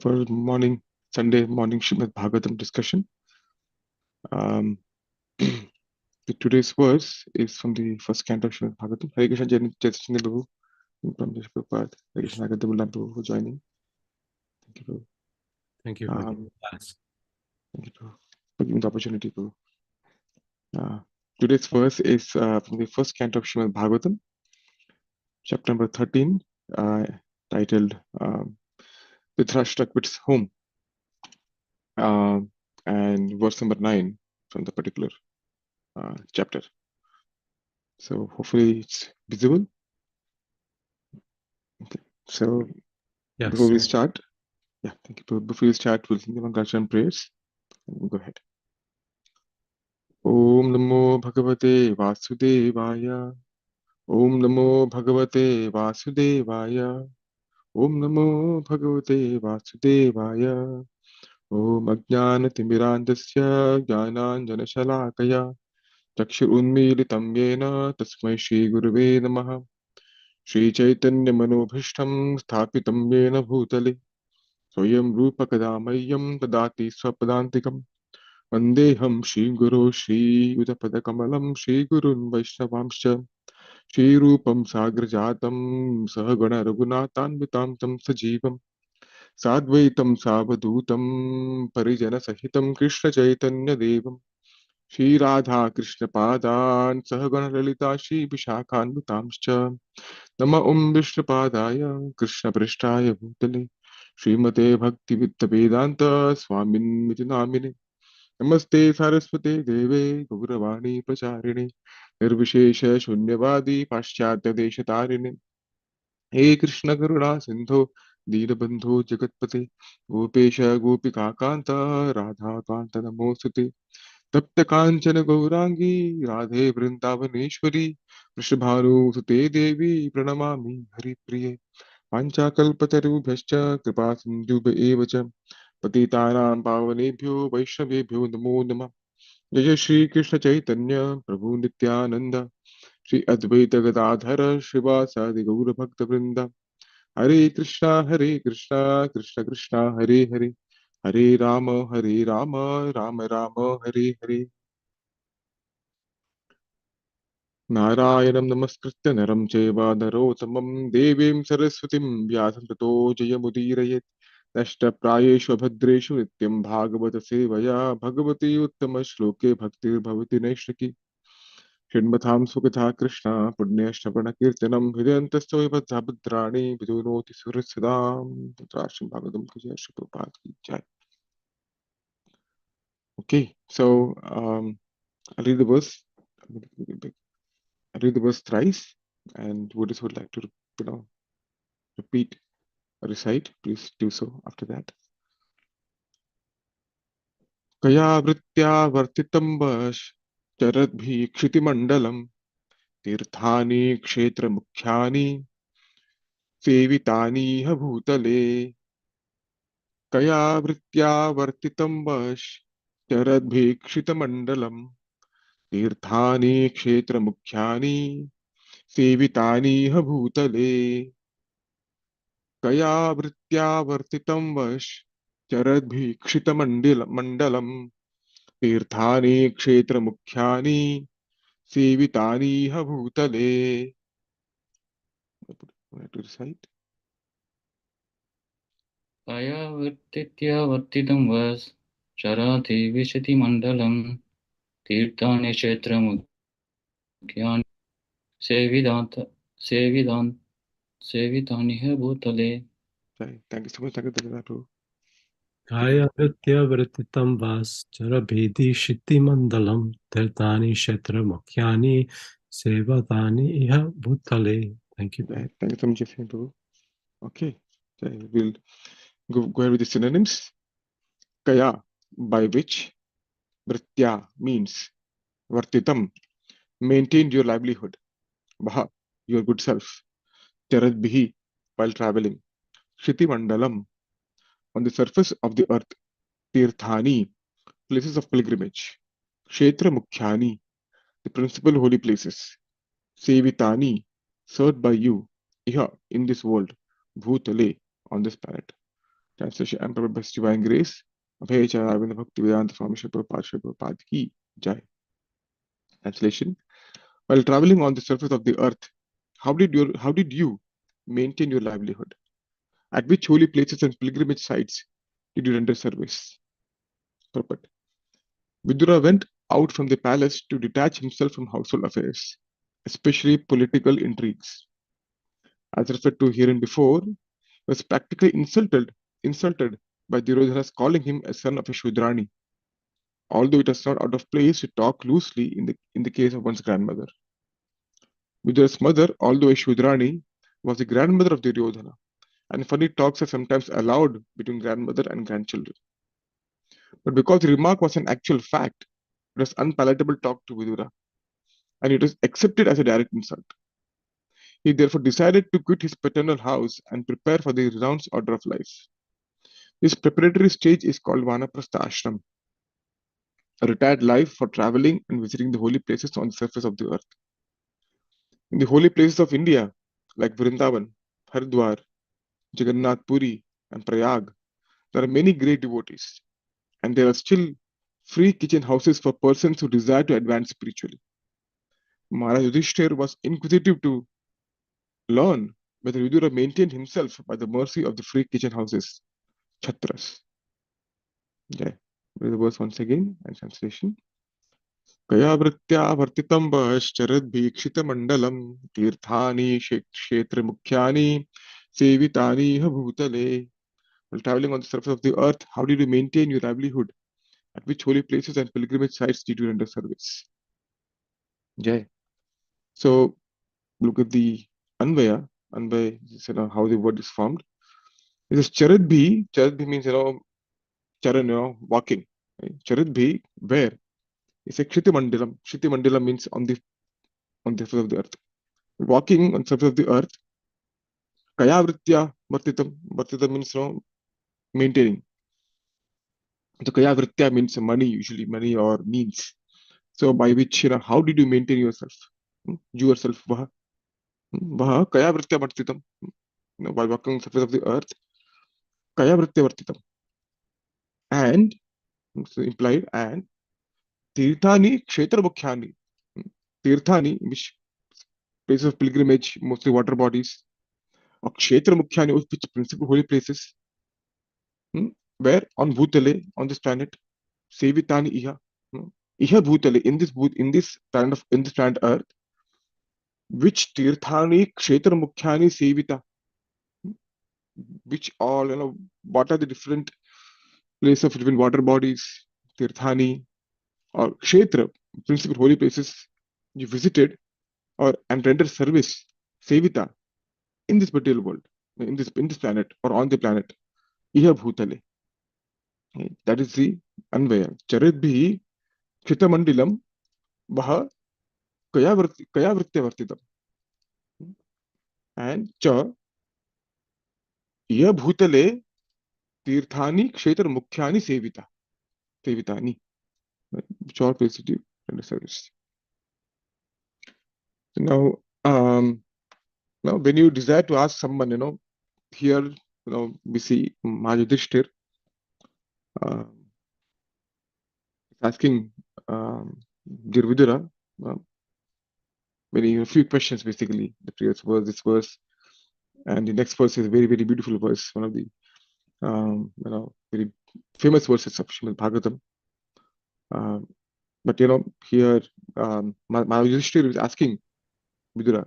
For Sunday morning Srimad Bhagavatam discussion. Um, Today's verse is from the first canto of Srimad Bhagavatam. Hare Krishna Chaitanya Prabhu from the Prabhupada. Hare Krishna Gadabullah Prabhu for joining. Thank you, Prabhu. Thank you for giving us. Thank you, Prabhu, for giving the opportunity, Prabhu. Today's verse is from the first canto of Srimad Bhagavatam, chapter number 13, titled Dhritarashtra quits home, and verse number 9 from the particular chapter. So hopefully it's visible. Okay. So Yes. before we start, thank you. Before we start, we'll sing the Mangalasharam prayers. We'll go ahead. Om Namo Bhagavate Vasudevaya. Om Namo Bhagavate Vasudevaya. Om Namo Bhagavate Vasudevaya. Om Ajnanatimirandasya Jnananjana Shalakaya Chakshur Unmilitam Yena Tasmai Shri Guruve Namaha. Shri Chaitanya Manobhishtam Sthapitam Yena Bhutale Swayam Rupa Kadamayam Tadati Swapadantikam Vandeham Shri Guru Shri Yudapadakamalam Shri Gurun Vaishnavamscha Shri Rupam Sagrajatam Sahagana Raghunathan Tam Sajivam Sadvaitam Savadutam Parijana Sahitam Krishna Chaitanya Devam Shri Radha Krishna Padan Sahagana Lalita Shri Vishakhanvitamscha Nama Vishnu Padaya Krishna Prishtaya Bhutale Srimate Bhakti Vedanta Swamin Mitinamine Namaste Saraswate Deve Gauravani Pracharine Nirvishesha Shunyavadi Paschatya Deshatarine He Krishna Karuna Sindho Deenabandhu Jagatpate Gopesha Gopika Kanta Radha Kanta Namostate तप्त कांचन गौरांगी राधे वृंदावनेश्वरी वृषभानुसुते देवी प्रणमामि हरिप्रिये पांचाकल्पतरुभ्यश्च कृपा सिन्धुभ्य एव च पतितानां पावनेभ्यो वैष्णवेभ्यो नमो नमः जय श्री कृष्ण चैतन्य प्रभु नित्यानंद श्री अद्वैत गदाधर श्रीवासादि गौर भक्त वृंद हरे कृष्णा कृष्ण कृष्णा हरे हरे हरे राम राम राम हरे हरे नारायणं नमस्कृत्य नरं चैव नरोत्तमं देवीं सरस्वतीं व्यासं ततो जयमुदीरयेत् नष्टप्रायेषु भद्रेषु नित्यं भागवत सेवया भगवती उत्तमश्लोके भक्तिर्भवति नैष्ठिकी षण्मथां सुकथा कृष्णा पुण्यश्रवणकीर्तनं हृदयन्तस्थो भद्राणि विदुनोति सुहृत्सदां तत्राश्रं भागवतं की जय श्री प्रभुपाद की जय. Okay, so I'll read the verse. I'll read the verse thrice, and whoever would like to, repeat or recite, please do so after that. Kaya vritya vartitam vash charadbhi kshitimandalam तीर्थानि क्षेत्र मुख्यानि सेवितानि ह भूतले कया वृत्त्या वर्तितं वश चरद्भीक्षितमण्डलं तीर्थानि क्षेत्र मुख्यानि सेवितानि ह भूतले कया वृत्त्या वर्तितं वश चरद्भीक्षितमण्डलं तीर्थानि क्षेत्र मुख्यानि सेवितानि ह भूतले. To recite. Kaya Virtitya Vartitam was Charati Vishati Mandalam Tirthani Kshetra Mukhyan Sevitani Bhutale. Thank you so much. Thank you. Kaya Vritya Vrititam Vas Charabhedi Shiti Mandalam Tirtani Kshetra Mukhyani Sevatani Iha Bhutale. Thank you. Thank you so much, Prabhu. Okay, we'll go ahead with the synonyms. Kaya, by which. Vritya means. Vartitam, maintain your livelihood. Bha, your good self. Charadbhi, while traveling. Shiti Mandalam, on the surface of the earth. Tirthani, places of pilgrimage. Kshetra Mukhyani, the principal holy places. Sevitani, served by you. Iha, in this world. Bhutale, on this planet. Translation and by His divine grace. Abhay Aravinda Bhakti Vedanta Swami Srila Prabhupada ki jai. Translation: while traveling on the surface of the earth, how did you maintain your livelihood? At which holy places and pilgrimage sites did you render service? Purport: Vidura went out from the palace to detach himself from household affairs, especially political intrigues. As referred to herein before, he was practically insulted by Duryodhana's calling him a son of a Shudrani, although it was not out of place to talk loosely in the case of one's grandmother. Vidura's mother, although a Shudrani, was the grandmother of Duryodhana, and funny talks are sometimes allowed between grandmother and grandchildren. But because the remark was an actual fact, it was unpalatable talk to Vidura, and it was accepted as a direct insult. He therefore decided to quit his paternal house and prepare for the renounced order of life. This preparatory stage is called Vanaprastha Ashram, a retired life for traveling and visiting the holy places on the surface of the earth. In the holy places of India, like Vrindavan, Haridwar, Jagannath Puri, and Prayag, there are many great devotees, and there are still free kitchen houses for persons who desire to advance spiritually. Maharaj Yudhishthir was inquisitive to learn whether Vidura maintained himself by the mercy of the free kitchen houses, Chhatras. Okay. Read the verse once again and translation. Kaya vritya vartitam vascharad bhikshita mandalam tirthani kshetra mukhyani sevitani bhutale. While traveling on the surface of the earth, how did you maintain your livelihood? At which holy places and pilgrimage sites did you render service? Jai. So look at the Anvaya. Anvaya is how the word is formed. It is charadbhi. Charadbhi means charan, walking. Right? Charadbhi, where? It's a Kshiti Mandalam. Kshiti Mandalam means on the surface of the earth. Walking on the surface of the earth. Kaya vritya vartitam. Vartitam means maintaining. So kaya vritya means money, usually money or means. So by which, how did you maintain yourself? Yourself. Vaha kaya vritya vartitam. While walking on the surface of the earth. Kaya vritya vartitam. And, so implied, and Tirthani kshetra mukhyani. Tirthani, which places of pilgrimage, mostly water bodies. Or kshetra mukhyani, which principal holy places. Where on Bhutale, on this planet, Sevitani Iha. Iha Bhutale, in this planet Earth, which Tirthani Kshetra Mukhyani Sevita, which all, what are the different places of different water bodies, Tirthani or Kshetra, principal holy places you visited and rendered service, Sevita, in this material world, in this planet or on the planet, Iha Bhutale. That is the Anvaya. Charadbhi Chitamandilam Vaha Kaya Vritya Vartitam. And Cha Iya Bhutale Tirthani Kshetra Mukhyani Sevitani. Which all places you render service. So now when you desire to ask someone, here, we see Majidishtir asking Dear Vidura a few questions basically. The previous verse, this verse, and the next verse is a very, very beautiful verse, one of the very famous verses of Srimad Bhagavatam. But here Yudhishthira is asking Vidura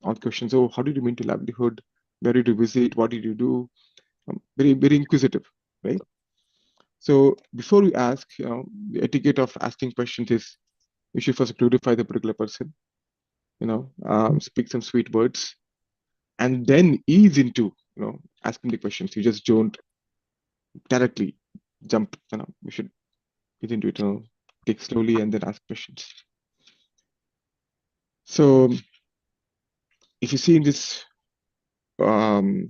all questions. So how did you maintain livelihood? Where did you visit? What did you do? Very, very inquisitive, right? So before we ask, the etiquette of asking questions is you should first glorify the particular person, speak some sweet words, and then ease into asking the questions. You just don't directly jump. You should get into it. Take slowly and then ask questions. So if you see in this the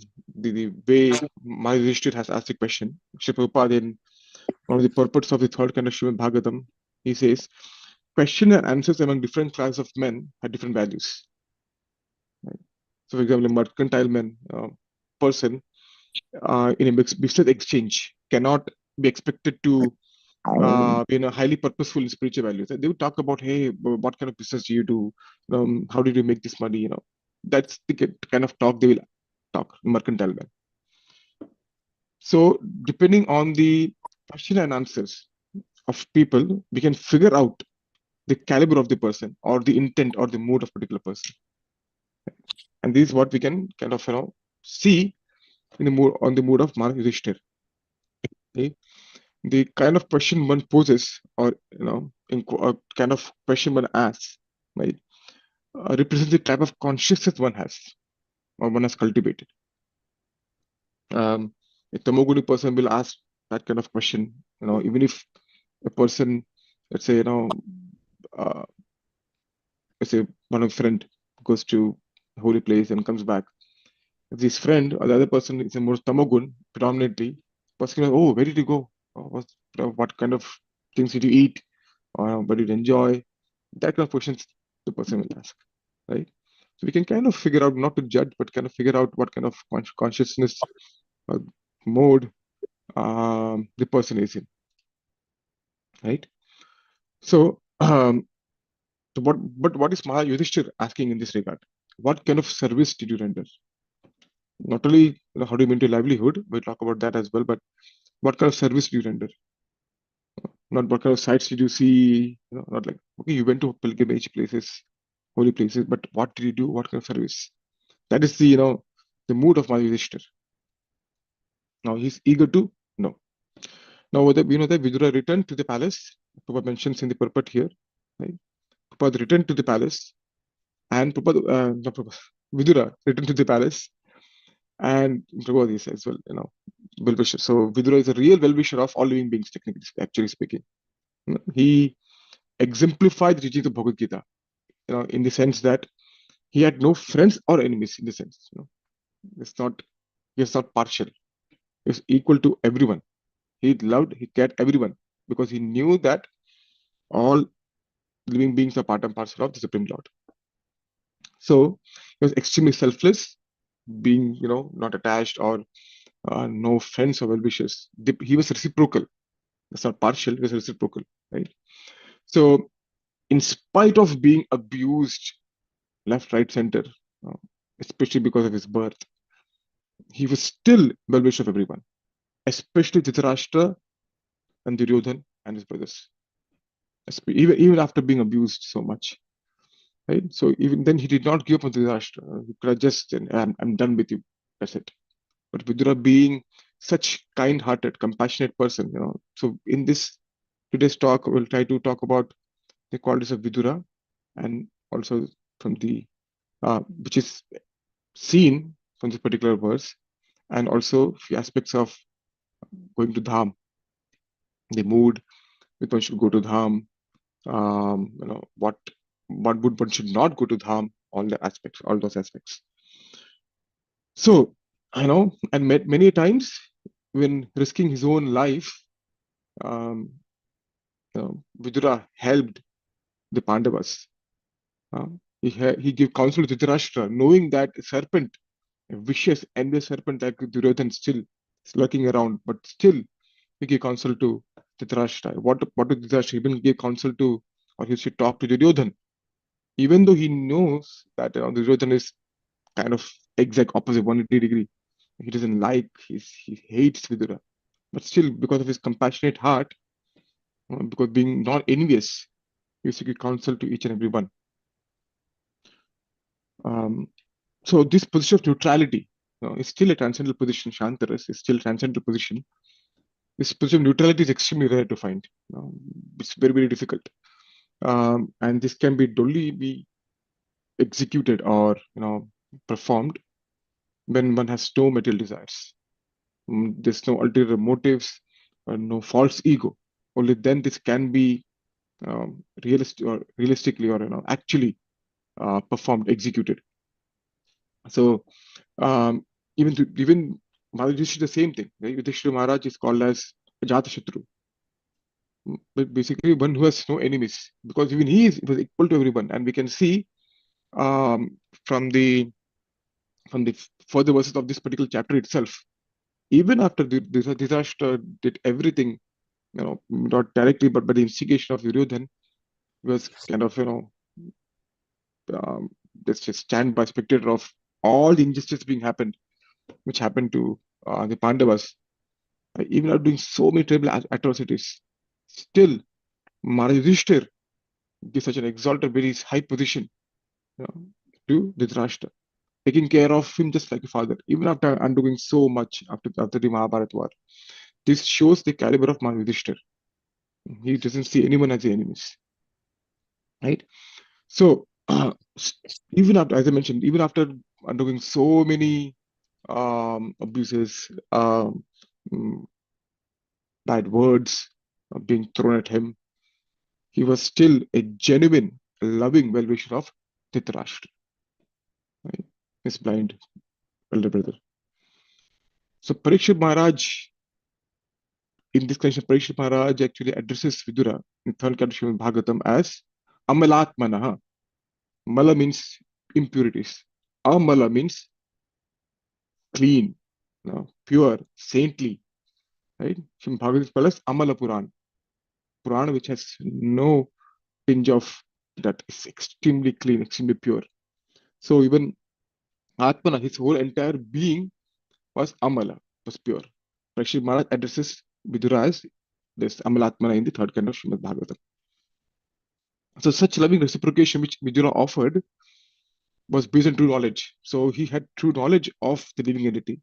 way Maharishi has asked the question, Srila Prabhupada in one of the purports of the third kind of Srimad Bhagavatam, he says, question and answers among different classes of men have different values. Right? So for example, a mercantile man person in a business exchange cannot be expected to highly purposeful in spiritual values. They would talk about, hey, what kind of business do you do? How did you make this money? That's the kind of talk they will talk, mercantile man. So depending on the question and answers of people, we can figure out the caliber of the person or the intent or the mood of particular person. And this is what we can kind of see in the mood on the mood of Maharaj Yudhishthir. Okay? The kind of question one poses, or kind of question one asks, right, represents the type of consciousness one has or one has cultivated. A tamoguni person will ask that kind of question, even if a person, let's say, uh, let's say one of friend goes to a holy place and comes back. If this friend or the other person is a more tamogun, predominantly, person will, oh, where did you go? What kind of things did you eat? Or what did you enjoy? That kind of questions the person will ask, right? So we can kind of figure out, not to judge, but kind of figure out what kind of consciousness mode the person is in, right? So, what is Maha Yudhishthir asking in this regard? What kind of service did you render? Not only how do you maintain livelihood, we'll talk about that as well, but what kind of service do you render? Not what kind of sites did you see? Not like, okay, you went to pilgrimage places, holy places, but what did you do? What kind of service? That is the mood of Maha Yudhishthir. Now he's eager to know. Now we know that Vidura returned to the palace. Prabhupada mentions in the purport here, right? Prabhupada returned to the palace, and Vidura returned to the palace, and Prabhupada is as well, well-wisher. So Vidura is a real well-wisher of all living beings, technically, actually speaking. He exemplified the teachings of Bhagavad Gita, in the sense that he had no friends or enemies. In the sense, it's not he's not partial. He's equal to everyone. He loved, he cared everyone because he knew that all living beings are part and parcel of the Supreme Lord. So he was extremely selfless, being not attached or no friends or well-wishers. He was reciprocal. That's not partial. He was reciprocal, right? So in spite of being abused left, right, center, especially because of his birth, he was still well-wisher of everyone, especially Dhritarashtra and Duryodhan and his brothers. Even after being abused so much, right? So even then, he did not give up on Dhritarashtra. He could have just said, I'm done with you. That's it. But Vidura being such kind-hearted, compassionate person, So in this today's talk, we'll try to talk about the qualities of Vidura, and also from the which is seen from this particular verse, and also few aspects of going to Dham, the mood with one should go to Dham, what would one should not go to Dham, all those aspects. So, and many times when risking his own life, Vidura helped the Pandavas. He gave counsel to Dhritarashtra, knowing that a serpent, a vicious, envious serpent like Duryodhan still is lurking around, but still he gave counsel to Dhritarashtra. What did Dhritarashtra even give counsel to, or he should talk to Duryodhan, even though he knows that Duryodhan is kind of exact opposite, 180 degree. He doesn't like, he hates Vidura, but still because of his compassionate heart, because being not envious, he used to give counsel to each and every one. So this position of neutrality is still a transcendental position. Shantaras is still a transcendental position. This position of neutrality is extremely rare to find. It's very, very difficult. And this can only be executed or performed when one has no material desires. There's no ulterior motives, no false ego. Only then this can be realistically or actually performed, executed. So even Maharaj is the same thing. Right? Yudhishthira Maharaj is called as Ajatashatru, but basically one who has no enemies, because even he was equal to everyone, and we can see um, from the further verses of this particular chapter itself, Even after Dhritarashtra did everything, not directly, but by the instigation of Duryodhan, he was kind of, um, just a standby spectator of all the injustice being happened, which happened to the Pandavas. Even after doing so many terrible atrocities, still Maharaj Yudhishthir gives such an exalted, very high position, you know, to Dhritarashtra, taking care of him just like a father, even after undergoing so much after the Mahabharata war. This shows the caliber of Maharaj Yudhishthir. He doesn't see anyone as the enemies, right? So, even after, as I mentioned, even after undergoing so many abuses, mm, bad words being thrown at him, he was still a genuine, loving well-wisher of Dhritarashtra, right? His blind elder brother. So Parikshit Maharaj, in this connection, Parikshit Maharaj actually addresses Vidura in third canto of Bhagavatam as Amalatmanaha. Mala means impurities. Amala means clean, pure, saintly, right? Srimad Bhagavatam is called as Amala Puran. Puran which has no tinge of that, is extremely clean, extremely pure. So even Atmana, his whole entire being was Amala, was pure. Parikshit Maharaj addresses Vidura as this Amalatmana in the third kind of Srimad Bhagavatam. So such loving reciprocation which Vidura offered was based on true knowledge. So he had true knowledge of the living entity,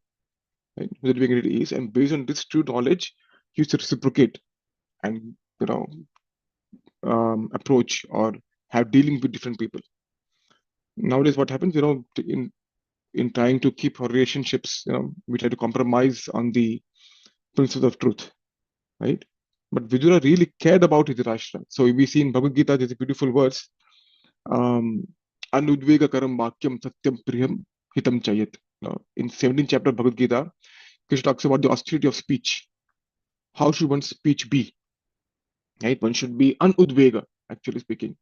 right? Who the living entity is, and based on this true knowledge, he used to reciprocate and approach or have dealing with different people. Nowadays, what happens, in trying to keep our relationships, we try to compromise on the principles of truth, right? But Vidura really cared about Dhritarashtra. So we see in Bhagavad Gita, there's a beautiful verse, Anudvega karam vakyam satyam priyam hitam chayat. In 17th chapter of Bhagavad Gita, Krishna talks about the austerity of speech. How should one's speech be? Right? One should be anudvega, actually speaking.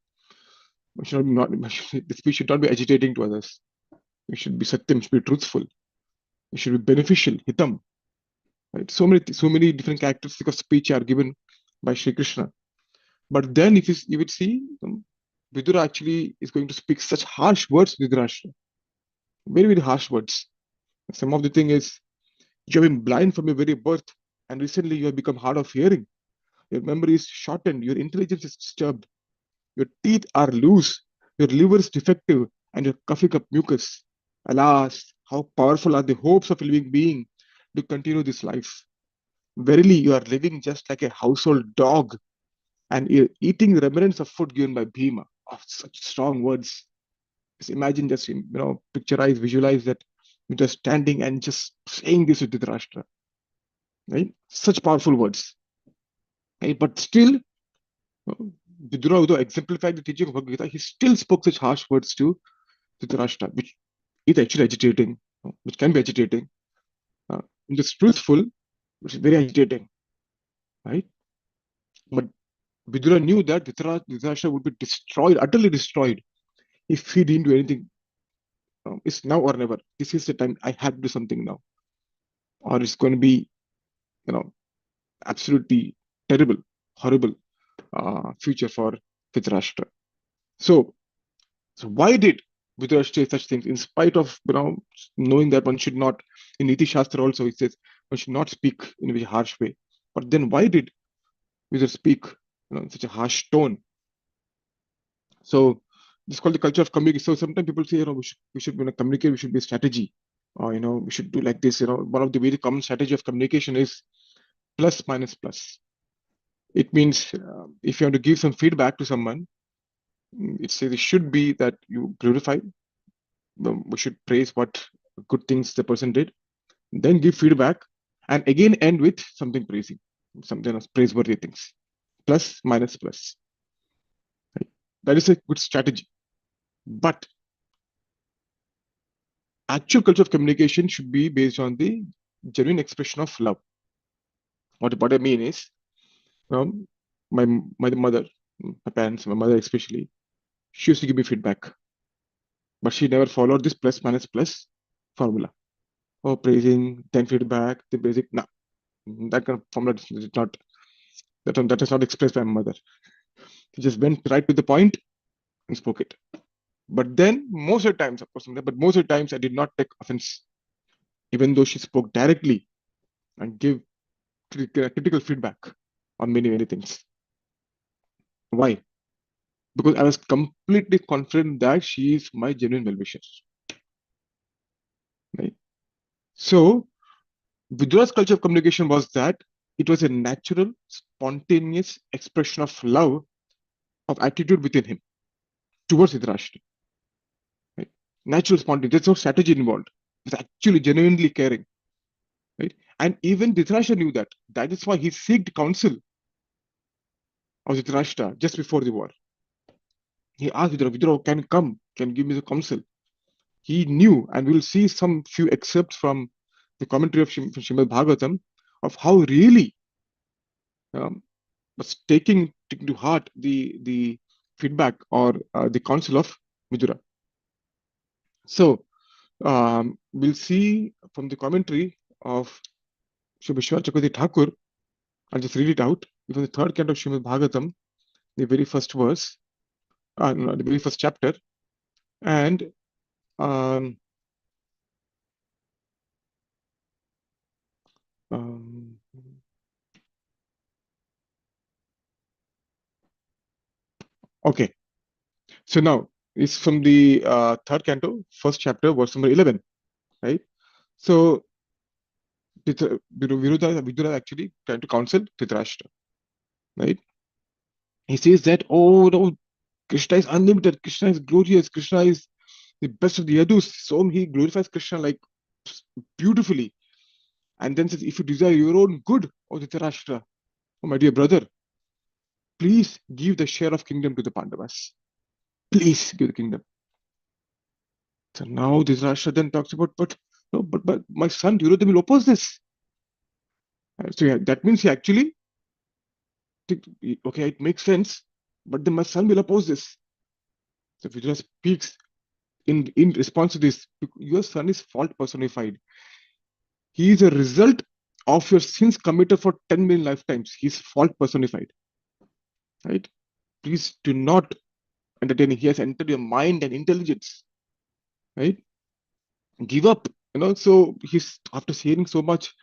The speech should not be agitating to others. It should be satyam, should be truthful. It should be beneficial, hitam. Right? So many different characteristics of speech are given by Sri Krishna. But then, if you would see, Vidura actually is going to speak such harsh words to Dhritarashtra. Very, very harsh words. Some of the thing is, you have been blind from your very birth, and recently you have become hard of hearing. Your memory is shortened, your intelligence is disturbed, your teeth are loose, your liver is defective, and you're coughing up mucus. Alas, how powerful are the hopes of a living being to continue this life. Verily, you are living just like a household dog, and you're eating the remnants of food given by Bhima. Oh, such strong words. Just imagine, just picturize, visualize that you're just standing and just saying this with Dhritarashtra. Right? Such powerful words. Right? But still, Vidura, although exemplified the teaching of Bhagavad Gita, he still spoke such harsh words to Dhritarashtra, which is actually agitating, which can be agitating. Just truthful, which is very agitating. Right? But Vidura knew that Dhritarashtra would be destroyed, utterly destroyed, if he didn't do anything. It's now or never. This is the time I have to do something now, or it's going to be, absolutely terrible, horrible future for Dhritarashtra. So why did Vidura say such things in spite of knowing that one should not, in Niti Shastra also it says one should not speak in a very harsh way. But then why did Vidura speak in such a harsh tone? So this is called the culture of communication. So sometimes people say, we should communicate, we should be a strategy, or we should do like this. One of the very common strategy of communication is plus minus plus. It means if you have to give some feedback to someone, it says it should be that you glorify. We should praise what good things the person did, then give feedback, and again end with something praising, something of praiseworthy things. Plus minus plus. Right? That is a good strategy. But actual culture of communication should be based on the genuine expression of love. What I mean is, my mother, my parents, my mother especially, she used to give me feedback, but she never followed this plus minus plus formula. or praising, then feedback, the basic. No, that kind of formula is not that is not expressed by my mother. She just went right to the point and spoke it. But then most of the times, of course, but most of the times I did not take offense, even though she spoke directly and gave critical feedback on many things. Why? Because I was completely confident that she is my genuine well-wisher. Right? So Vidura's culture of communication was that it was a natural, spontaneous expression of love, of attitude within him towards Dhritarashtra. Right? Natural, spontaneous. There's no strategy involved. It's actually genuinely caring. Right? And even Dhritarashtra knew that. That is why he sought counsel of Dhritarashtra just before the war. He asked Vidura, can come, can give me the counsel. He knew, and we'll see some few excerpts from the commentary of Srimad Bhagavatam of how really was taking to heart the feedback or the counsel of Vidura. So we'll see from the commentary of Shri Vishwanath Chakravarti Thakur. I'll just read it out. Even the third canto of Srimad Bhagavatam, the very first verse, no, the very first chapter, and um, um, okay. So now it's from the third canto, first chapter, verse number 11, right? So Vidura actually trying to counsel Dhritarashtra, right? He says that, oh no, Krishna is unlimited, Krishna is glorious, Krishna is the best of the Yadus. So he glorifies Krishna like beautifully. And then says, if you desire your own good, O Dhritarashtra, oh my dear brother, please give the share of kingdom to the Pandavas. Please give the kingdom. So now Dhritarashtra then talks about, but my son Duryodhana will oppose this. So yeah, that means he actually, okay, it makes sense, but then my son will oppose this. So Vidura speaks in response to this, your son is fault personified. He is a result of your sins committed for 10 million lifetimes. He is fault personified. Right? Please do not entertain. He has entered your mind and intelligence. Right? Give up. So he's after hearing so much,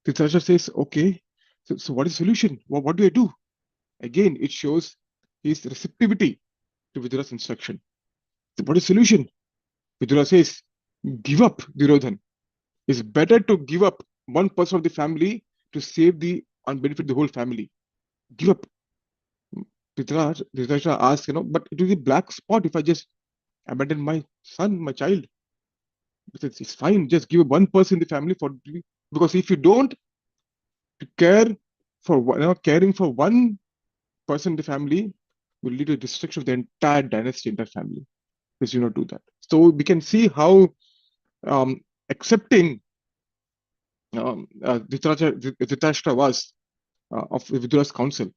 Dhritarashtra says, okay, so what is the solution? What do I do? Again, it shows his receptivity to Vidura's instruction. So what is the solution? Vidura says, give up Duryodhan. It's better to give up one person of the family to save and benefit the whole family. Give up. Dhritarashtra asks, but it will be a black spot if I just abandon my son, my child. It's fine. Just give one person in the family because if you don't caring for one person in the family will lead to destruction of the entire dynasty, entire family. Please do not do that. So we can see how accepting Dhritarashtra was of Vidura's counsel.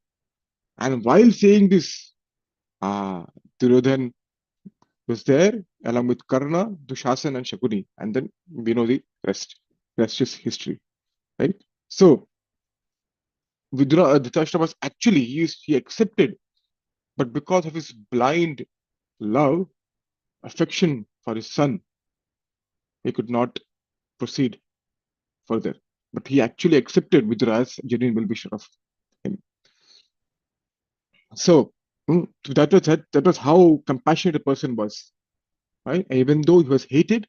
And while saying this, Duryodhan was there along with Karna, Dushasan, and Shakuni. And then we know the rest. That's just history, right? So Dhritarashtra was actually, he accepted, but because of his blind love, affection for his son, he could not proceed further. But he actually accepted Vidura as genuine well-wisher of him. So that was how compassionate a person was. Right? Even though he was hated,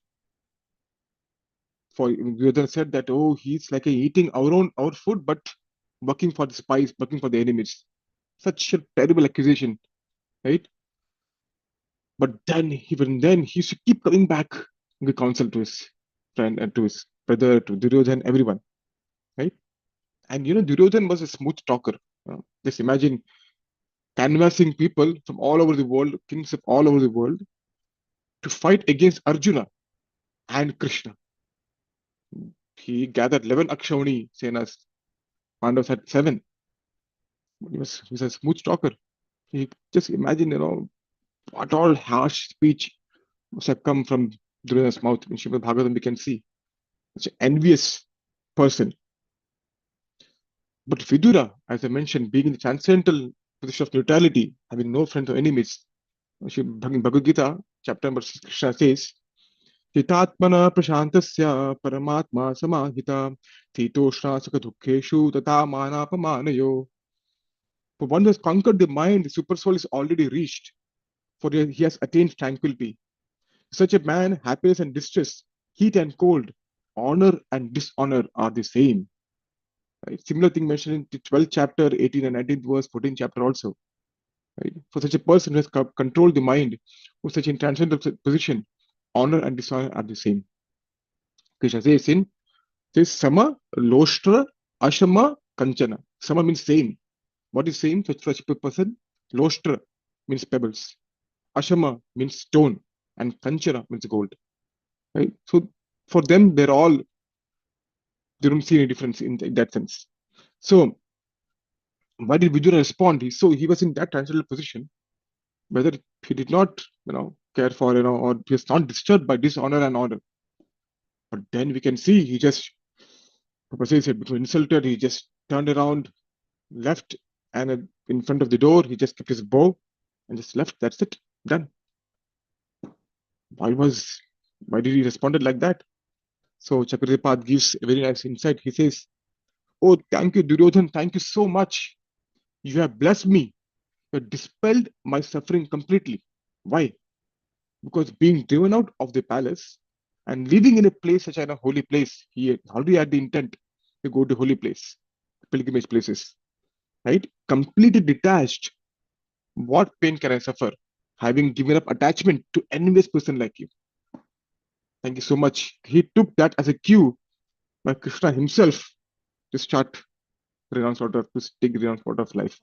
Duryodhana said that, oh, he's like eating our food, but working for the spies, working for the enemies. Such a terrible accusation, right? But then, even then, he used to keep coming back in the counsel to his friend and to his brother, to Duryodhana, everyone, right? And Duryodhana was a smooth talker. Just imagine canvassing people from all over the world, kings of all over the world, to fight against Arjuna and Krishna. He gathered 11 Akshavani Senas. Pandavas had 7. He was a smooth talker. You just imagine, what all harsh speech must have come from Duryodhana's mouth in Srimad Bhagavatam we can see. such an envious person. But Vidura, as I mentioned, being in the transcendental position of neutrality, having no friends or enemies, in Bhagavad Gita, chapter number 6, Krishna says, Hitatmana prashantasya paramatma samahita thitoshna sukha dukkeshu tata manapamanayo. For one who has conquered the mind, the super soul is already reached, for he has attained tranquility. Such a man, happiness and distress, heat and cold, honor and dishonor are the same. Right? Similar thing mentioned in the 12th chapter, 18 and 19th verse, 14th chapter also. Right? For such a person who has controlled the mind, who is such in transcendental position, honor and dishonor are the same. Krishna says in says Sama, Loshtra, Ashama, Kanchana. Sama means same. What is same? Such a person. Loshtra means pebbles. Ashama means stone. And Kanchana means gold. Right? So for them, they don't see any difference in that sense. So why did Vidura respond? He was in that transcendental position, whether he did not, care for, or he was not disturbed by dishonor and honor. But then we can see he just, Papa says, became insulted. He just turned around, left, and in front of the door, he just kept his bow and just left. That's it. Done. Why did he responded like that? So Chakravarti gives a very nice insight. He says, "Oh, thank you, Duryodhan. Thank you so much. You have blessed me. You have dispelled my suffering completely. Why? Because being driven out of the palace and living in a place such as a holy place, he already had the intent to go to holy place, pilgrimage places, right? Completely detached. What pain can I suffer? Having given up attachment to envious person like you. Thank you so much." He took that as a cue by Krishna himself to start renounce out of to take renounce out of life.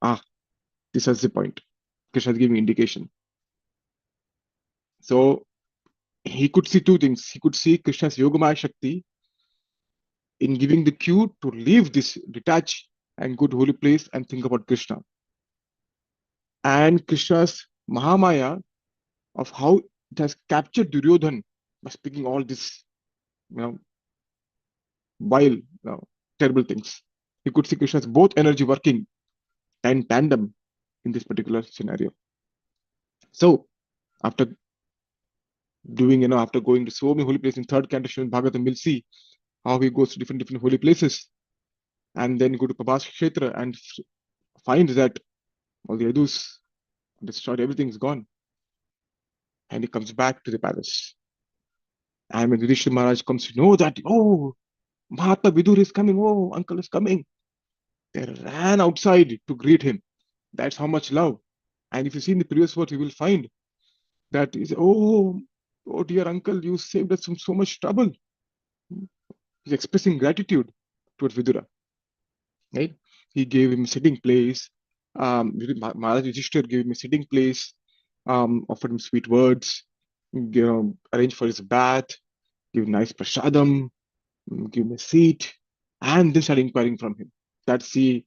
This is the point. Krishna is giving indication. So he could see two things. He could see Krishna's Yogamaya Shakti in giving the cue to leave this, detach and go to holy place and think about Krishna. And Krishna's Mahamaya of how it has captured Duryodhan by speaking all this, vile, terrible things. You could see Krishna's both energy working in tandem in this particular scenario. So after after going to so many holy places in third canto in Bhagavatam, we'll see how he goes to different holy places and then go to Prabhas Kshetra and finds that all the Yadus destroyed, everything's gone. And he comes back to the palace. And when Yudhishthira Maharaj comes to know that, oh, Mahatma Vidur is coming, oh, uncle is coming, they ran outside to greet him. That's how much love. And if you see in the previous words, you will find that is, oh, dear uncle, you saved us from so much trouble. He's expressing gratitude towards Vidura. Right? He gave him a sitting place. Maharaj Yudhishthira gave him a sitting place, offered him sweet words, arranged for his bath, give him nice prasadam, give him a seat, and then start inquiring from him. That's the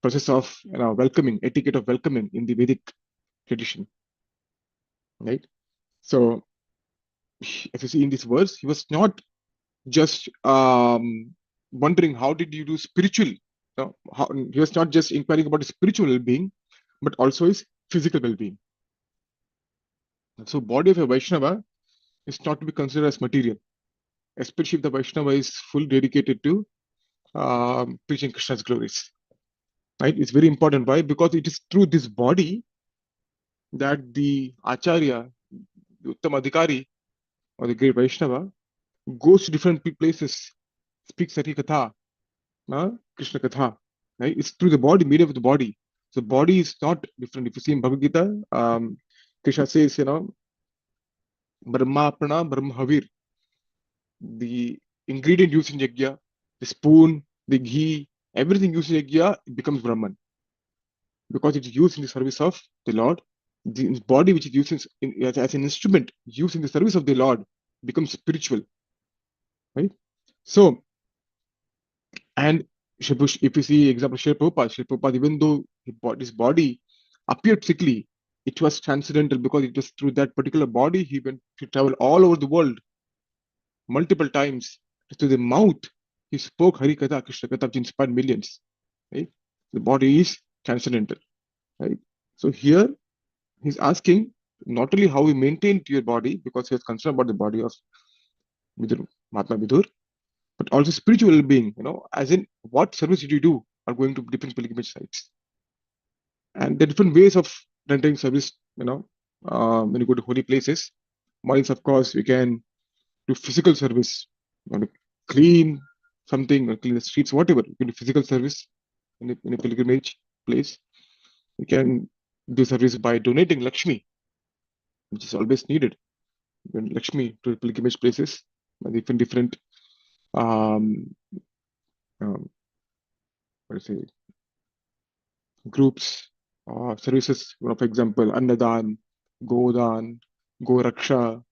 process of welcoming, etiquette of welcoming in the Vedic tradition. Right? So, as you see in this verse, he was not just wondering how did you do spiritual. He was not just inquiring about his spiritual well-being, but also his physical well-being. So, body of a Vaishnava is not to be considered as material, especially if the Vaishnava is fully dedicated to preaching Krishna's glories. Right? It's very important. Why? Because it is through this body that the Acharya, the Uttam Adhikari, or the great Vaishnava, goes to different places, speaks Hari Katha, Krishna Katha. Right? It's through the body, medium of the body. So body is not different. If you see in Bhagavad Gita, Krishna says, Brahma Prana, Brahma Havir. The ingredient used in Yajna, the spoon, the ghee, everything used in Yajna becomes Brahman. Because it is used in the service of the Lord. The body which is used as an instrument used in the service of the Lord becomes spiritual. Right? So, and if you see example Srila Prabhupada, even though his body appeared sickly, it was transcendental because it was through that particular body he went to travel all over the world multiple times To the mouth, he spoke Hari Katha, Krishna Katha, which inspired millions. Right? The body is transcendental. Right? So here he's asking not only how we maintain your body, because he was concerned about the body of Vidur, Mahatma Vidur, but also spiritual well-being, as in what service did you do are going to different pilgrimage sites. And the different ways of rendering service, when you go to holy places. One is, of course, we can do physical service, clean something, or clean the streets, whatever. You can do physical service in a pilgrimage place. You can do service by donating Lakshmi, which is always needed. When Lakshmi to pilgrimage places, different um, what do you say, groups or services. For example, Annadan, Godan, Goraksha.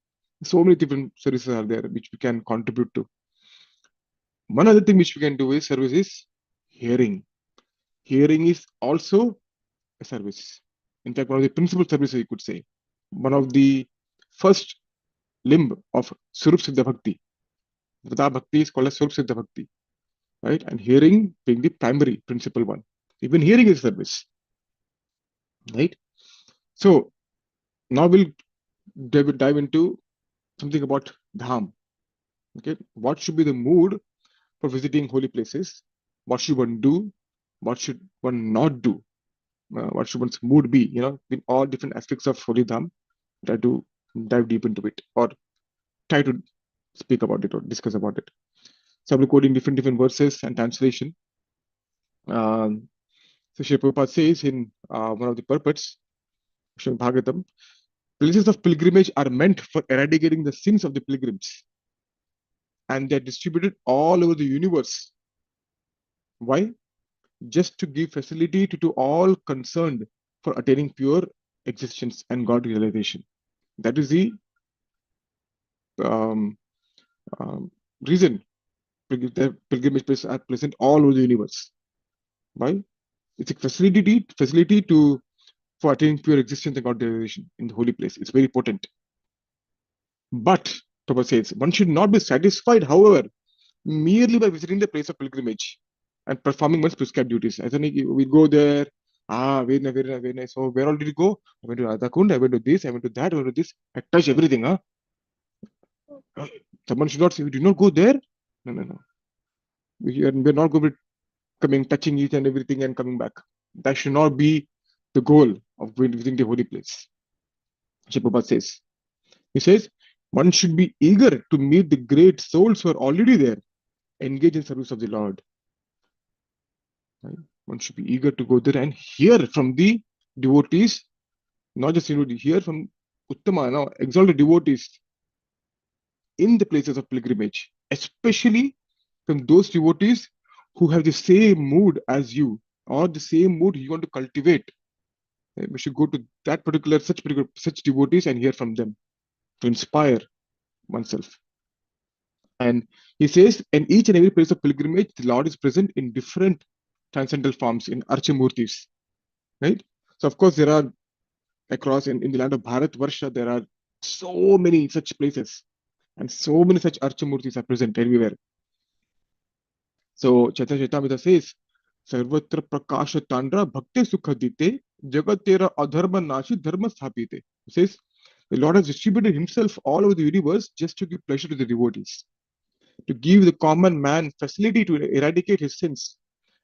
So many different services are there which we can contribute to. One other thing which we can do is service is hearing. Hearing is also a service. In fact, one of the principal services, you could say. One of the first limb of Surup Siddha Bhakti. Vada Bhakti is called as Surup Siddha Bhakti. Right? And hearing being the primary principal one. Even hearing is service. Right? So now we'll dive into something about Dham. Okay, what should be the mood for visiting holy places? What should one do? What should one not do? What should one's mood be? In all different aspects of holy Dham, try to dive deep into it, or try to speak about it or discuss about it. So I'll be quoting different verses and translation. So Sri Prabhupada says in one of the purports, Srimad Bhagavatam, places of pilgrimage are meant for eradicating the sins of the pilgrims, and they're distributed all over the universe. Why? Just to give facility to all concerned for attaining pure existence and God realization. That is the um, reason the pilgrimage places are present all over the universe. Why? It's a facility for attaining pure existence and God realization in the holy place. It's very potent. But Prabhupada says one should not be satisfied, however, merely by visiting the place of pilgrimage and performing one's prescribed duties. As in, we go there, very nice, very nice, very nice. So where all did you go? I went to Radhakund, I went to this, I went to that, I went to this. I touched everything. Someone should not say, we did not go there. No. We're not going to coming, touching each and everything and coming back. That should not be the goal of visiting the holy place. Prabhupada says. He says, one should be eager to meet the great souls who are already there, engage in service of the Lord. Right? One should be eager to go there and hear from the devotees, not just hear from Uttama, now exalted devotees in the places of pilgrimage, especially from those devotees who have the same mood as you, or the same mood you want to cultivate. Right? We should go to that such devotees and hear from them to inspire oneself. And he says, in each and every place of pilgrimage, the Lord is present in different transcendental forms, in Archamurtis. Right? So, of course, there are across in the land of Bharat Varsha, there are so many such places, and so many such Archamurtis are present everywhere. So, Chaitanya Charitamrita says, Sarvatra Prakasha Tandra Bhakti Sukha Dite Jagat Tera Adharma Nashi Dharma Sthapite. He says, the Lord has distributed himself all over the universe just to give pleasure to the devotees, to give the common man facility to eradicate his sins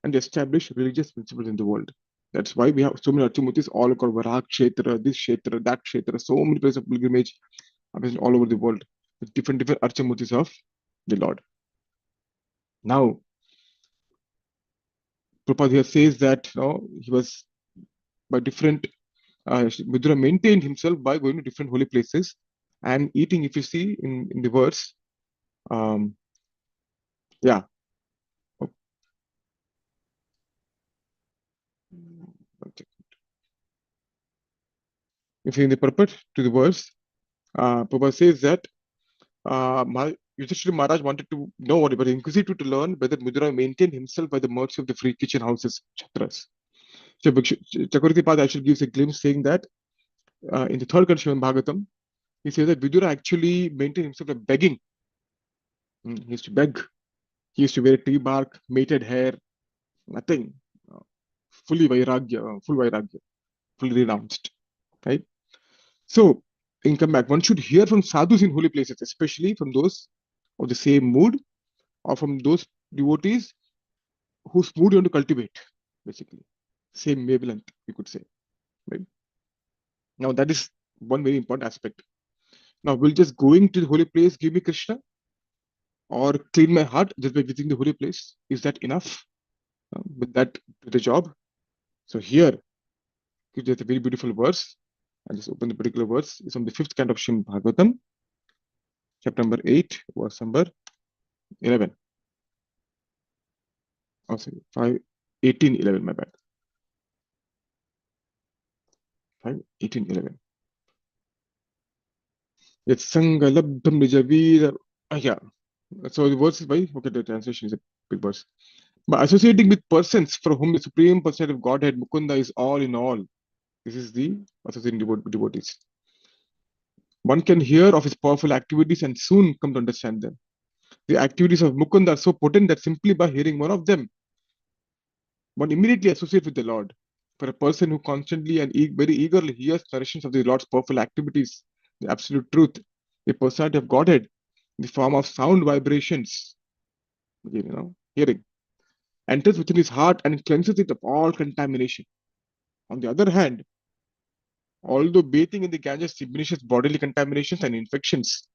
and establish religious principles in the world. That's why we have so many Archamutis all across Varak Kshetra, this Kshetra, that Kshetra, so many places of pilgrimage are present all over the world with different Archamutis of the Lord. Now, Prabhupada here says that he was by different, Vidura maintained himself by going to different holy places and eating, if you see in the verse, yeah. If in the purport to the verse, Prabhupada says that Yudhishthira Maharaj wanted to know what, but inquisitive to learn whether Mudra maintained himself by the mercy of the free kitchen houses, Chatras. So Chakravarti Pada actually gives a glimpse saying that in the third canto of Bhagavatam, he says that Vidura actually maintained himself by begging He used to beg. He used to wear tree bark, mated hair, nothing. Uh, Fully vairagya, full vairagya, fully renounced. Right? So, in comeback, one should hear from sadhus in holy places, especially from those of the same mood or from those devotees whose mood you want to cultivate, basically. Same wavelength, you could say. Right? Now, that is one very important aspect. Now, will just going to the holy place give me Krishna or clean my heart just by visiting the holy place? Is that enough? With that, do the job? So, here, there's a very beautiful verse. I just open the particular verse. It's from the fifth canto of Srimad Bhagavatam, chapter number 8, verse number 11. Oh, sorry, 5, 18, 11, my bad. 5, 18, 11. It's Sangalabdham Nijavira. Yeah. So the verse is by, okay, the translation is a big verse. By associating with persons for whom the Supreme Personality of Godhead, Mukunda, is all in all. This is the associating devotees. One can hear of his powerful activities and soon come to understand them. The activities of Mukunda are so potent that simply by hearing one of them, one immediately associates with the Lord. For a person who constantly and very eagerly hears narrations of the Lord's powerful activities, the absolute truth, the personality of Godhead, in the form of sound vibrations, hearing, enters within his heart and cleanses it of all contamination. On the other hand, although bathing in the Ganges diminishes bodily contaminations and infections,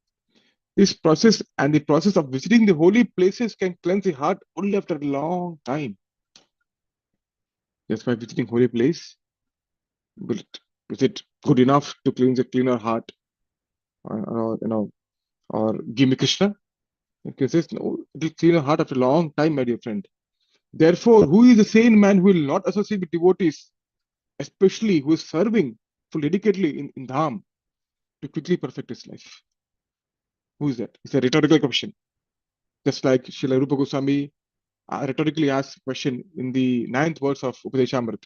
this process and the process of visiting the holy places can cleanse the heart only after a long time. Just by visiting holy place, is it good enough to clean our heart, or give me Krishna? It says no, it will clean our heart after a long time, my dear friend. Therefore, who is the sane man who will not associate with devotees, especially who is serving full dedicatedly in Dham to quickly perfect his life? Who is that? It's a rhetorical question. Just like Srila Rupa Goswami rhetorically asked a question in the 9th verse of Upadeshamrit.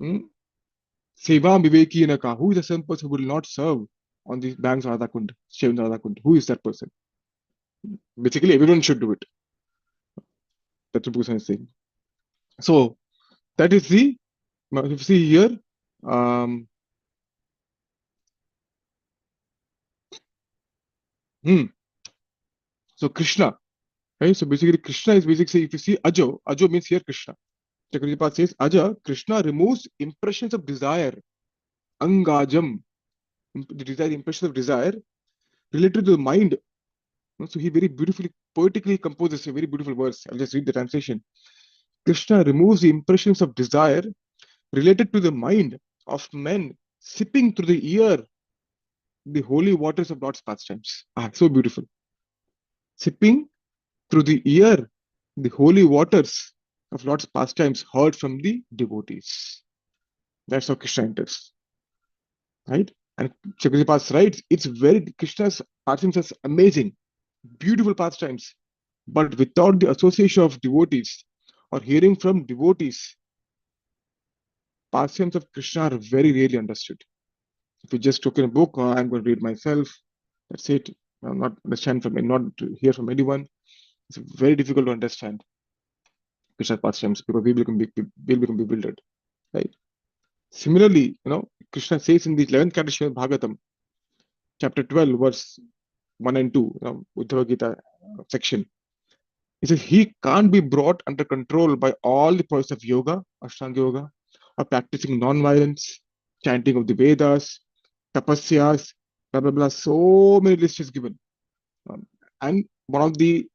Seva Viveki Naka. Who is the same person who will not serve on the banks of Radhakund, Shevendra Radhakund? Who is that person? Basically, everyone should do it. That's what Rupa is saying. So, that is the, if you see here, so Krishna, right? So basically, Krishna is basically, if you see Ajo, Ajo means here Krishna. Chakravarti says, Aja, Krishna removes impressions of desire, Angajam, the desire, impressions of desire related to the mind. So he very beautifully, poetically composes a very beautiful verse. I'll just read the translation. Krishna removes the impressions of desire related to the mind of men sipping through the ear the holy waters of Lord's pastimes. So beautiful. Sipping through the ear the holy waters of Lord's pastimes heard from the devotees. That's how Krishna enters. Right? And Chakravarti writes, it's very, Krishna's pastimes are amazing, beautiful pastimes, but without the association of devotees or hearing from devotees, pastimes of Krishna are very rarely understood. If you just took in a book, I'm going to read myself, that's it. I'm not understand from, not to hear from anyone. It's very difficult to understand Krishna's pastimes because we will become bewildered, right? Similarly, Krishna says in the 11th canto of Bhagavatam, chapter 12, verse 1 and 2, Uddhava Gita section. He says he can't be brought under control by all the process of yoga, Ashtanga yoga, or practicing non-violence, chanting of the Vedas, tapasyas, blah blah blah. So many lists is given, and one of the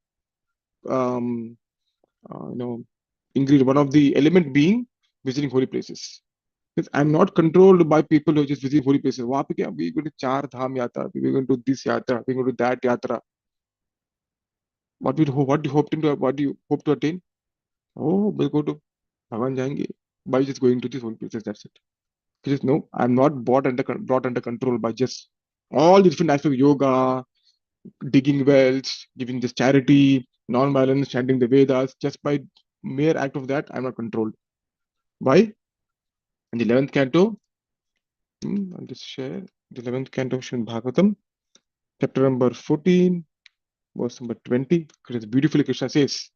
ingredient, one of the element being visiting holy places. I'm not controlled by people who are just visiting holy places. We're going to Char Dham Yatra, we're going to this Yatra, we're going to that Yatra. What do you hope to attain? Oh, we'll go to Bhavan Jayenge by just going to these holy places. That's it. Just no, I'm not brought under control by just all the different aspects of yoga, digging wells, giving this charity, non-violence, chanting the Vedas. Just by mere act of that, I'm not controlled. Why? In the 11th canto, I'll just share the 11th canto of Srimad Bhagavatam, chapter number 14, verse number 20. Beautifully Krishna says,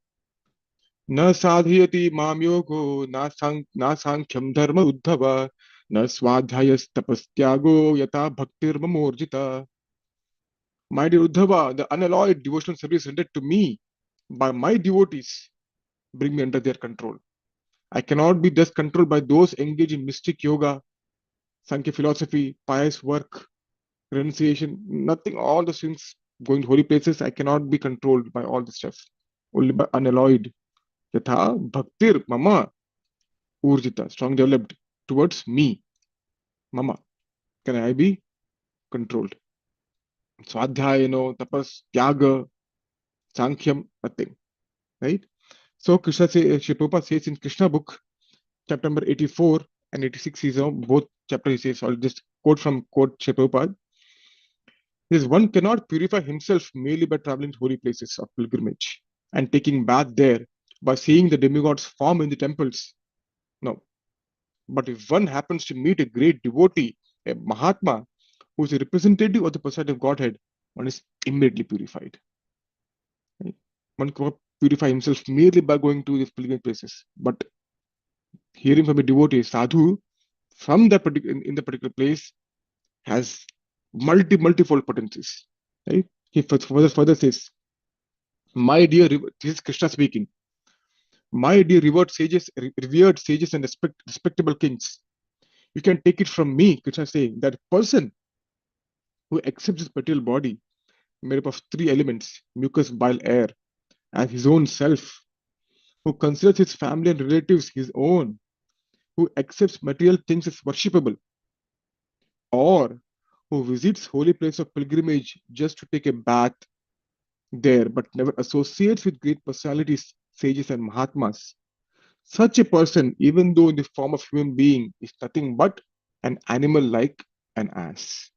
Na sadhyati mam yogo na sankham dharma uddhava na swadhyayas tapastyago yata bhaktir mamorjita. My dear Uddhava, the unalloyed devotional service rendered to me by my devotees bring me under their control. I cannot be thus controlled by those engaged in mystic yoga, Sankhya philosophy, pious work, renunciation, nothing, all the things, going to holy places. I cannot be controlled by all this stuff. Only by unalloyed. Yatha bhaktir mama urjita, strong developed towards me, mama. Can I be controlled? Swadhyayano, tapas, tyaga, sankyam, nothing. Right? So Krishna says, Sri Prabhupada says in Krishna book, chapter number 84 and 86 is both chapters. He says, I'll just quote Sri Prabhupada. He says, one cannot purify himself merely by traveling to holy places of pilgrimage and taking bath there by seeing the demigods form in the temples. No. But if one happens to meet a great devotee, a Mahatma, who is a representative of the personality of Godhead, one is immediately purified. Right? One cannot purify himself merely by going to these pilgrimage places, but hearing from a devotee, sadhu, from that particular in the particular place has multifold potencies. Right? He further says, my dear, this is Krishna speaking. My dear revered sages and respectable kings, you can take it from me, Krishna saying that person who accepts his material body made up of three elements, mucus, bile, air, as his own self, who considers his family and relatives his own, who accepts material things as worshipable, or who visits holy place of pilgrimage just to take a bath there, but never associates with great personalities, sages, and Mahatmas. Such a person, even though in the form of human being, is nothing but an animal like an ass.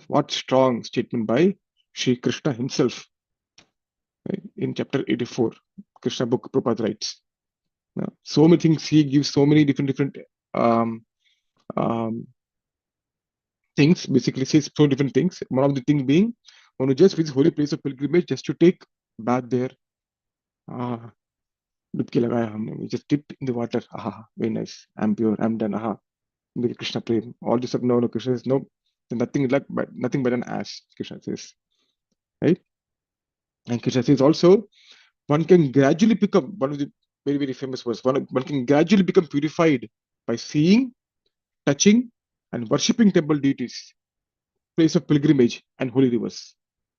What strong statement by Sri Krishna himself, right? In chapter 84, Krishna book, Prabhupada writes. Now, so many things he gives, so many different um, um, things, basically says so different things. One of the things being, one who just visits holy place of pilgrimage just to take bath there. डुबकी लगाया हमने, we just dipped in the water. Aha, very nice. I'm pure. I'm done. Aha, with Krishna prem. All this stuff. No, Krishna says no. Nothing like, but nothing but an ass. Krishna says, right? And Krishna says also, one can gradually become one of the very famous words. One can gradually become purified by seeing, touching, and worshipping temple deities, place of pilgrimage, and holy rivers.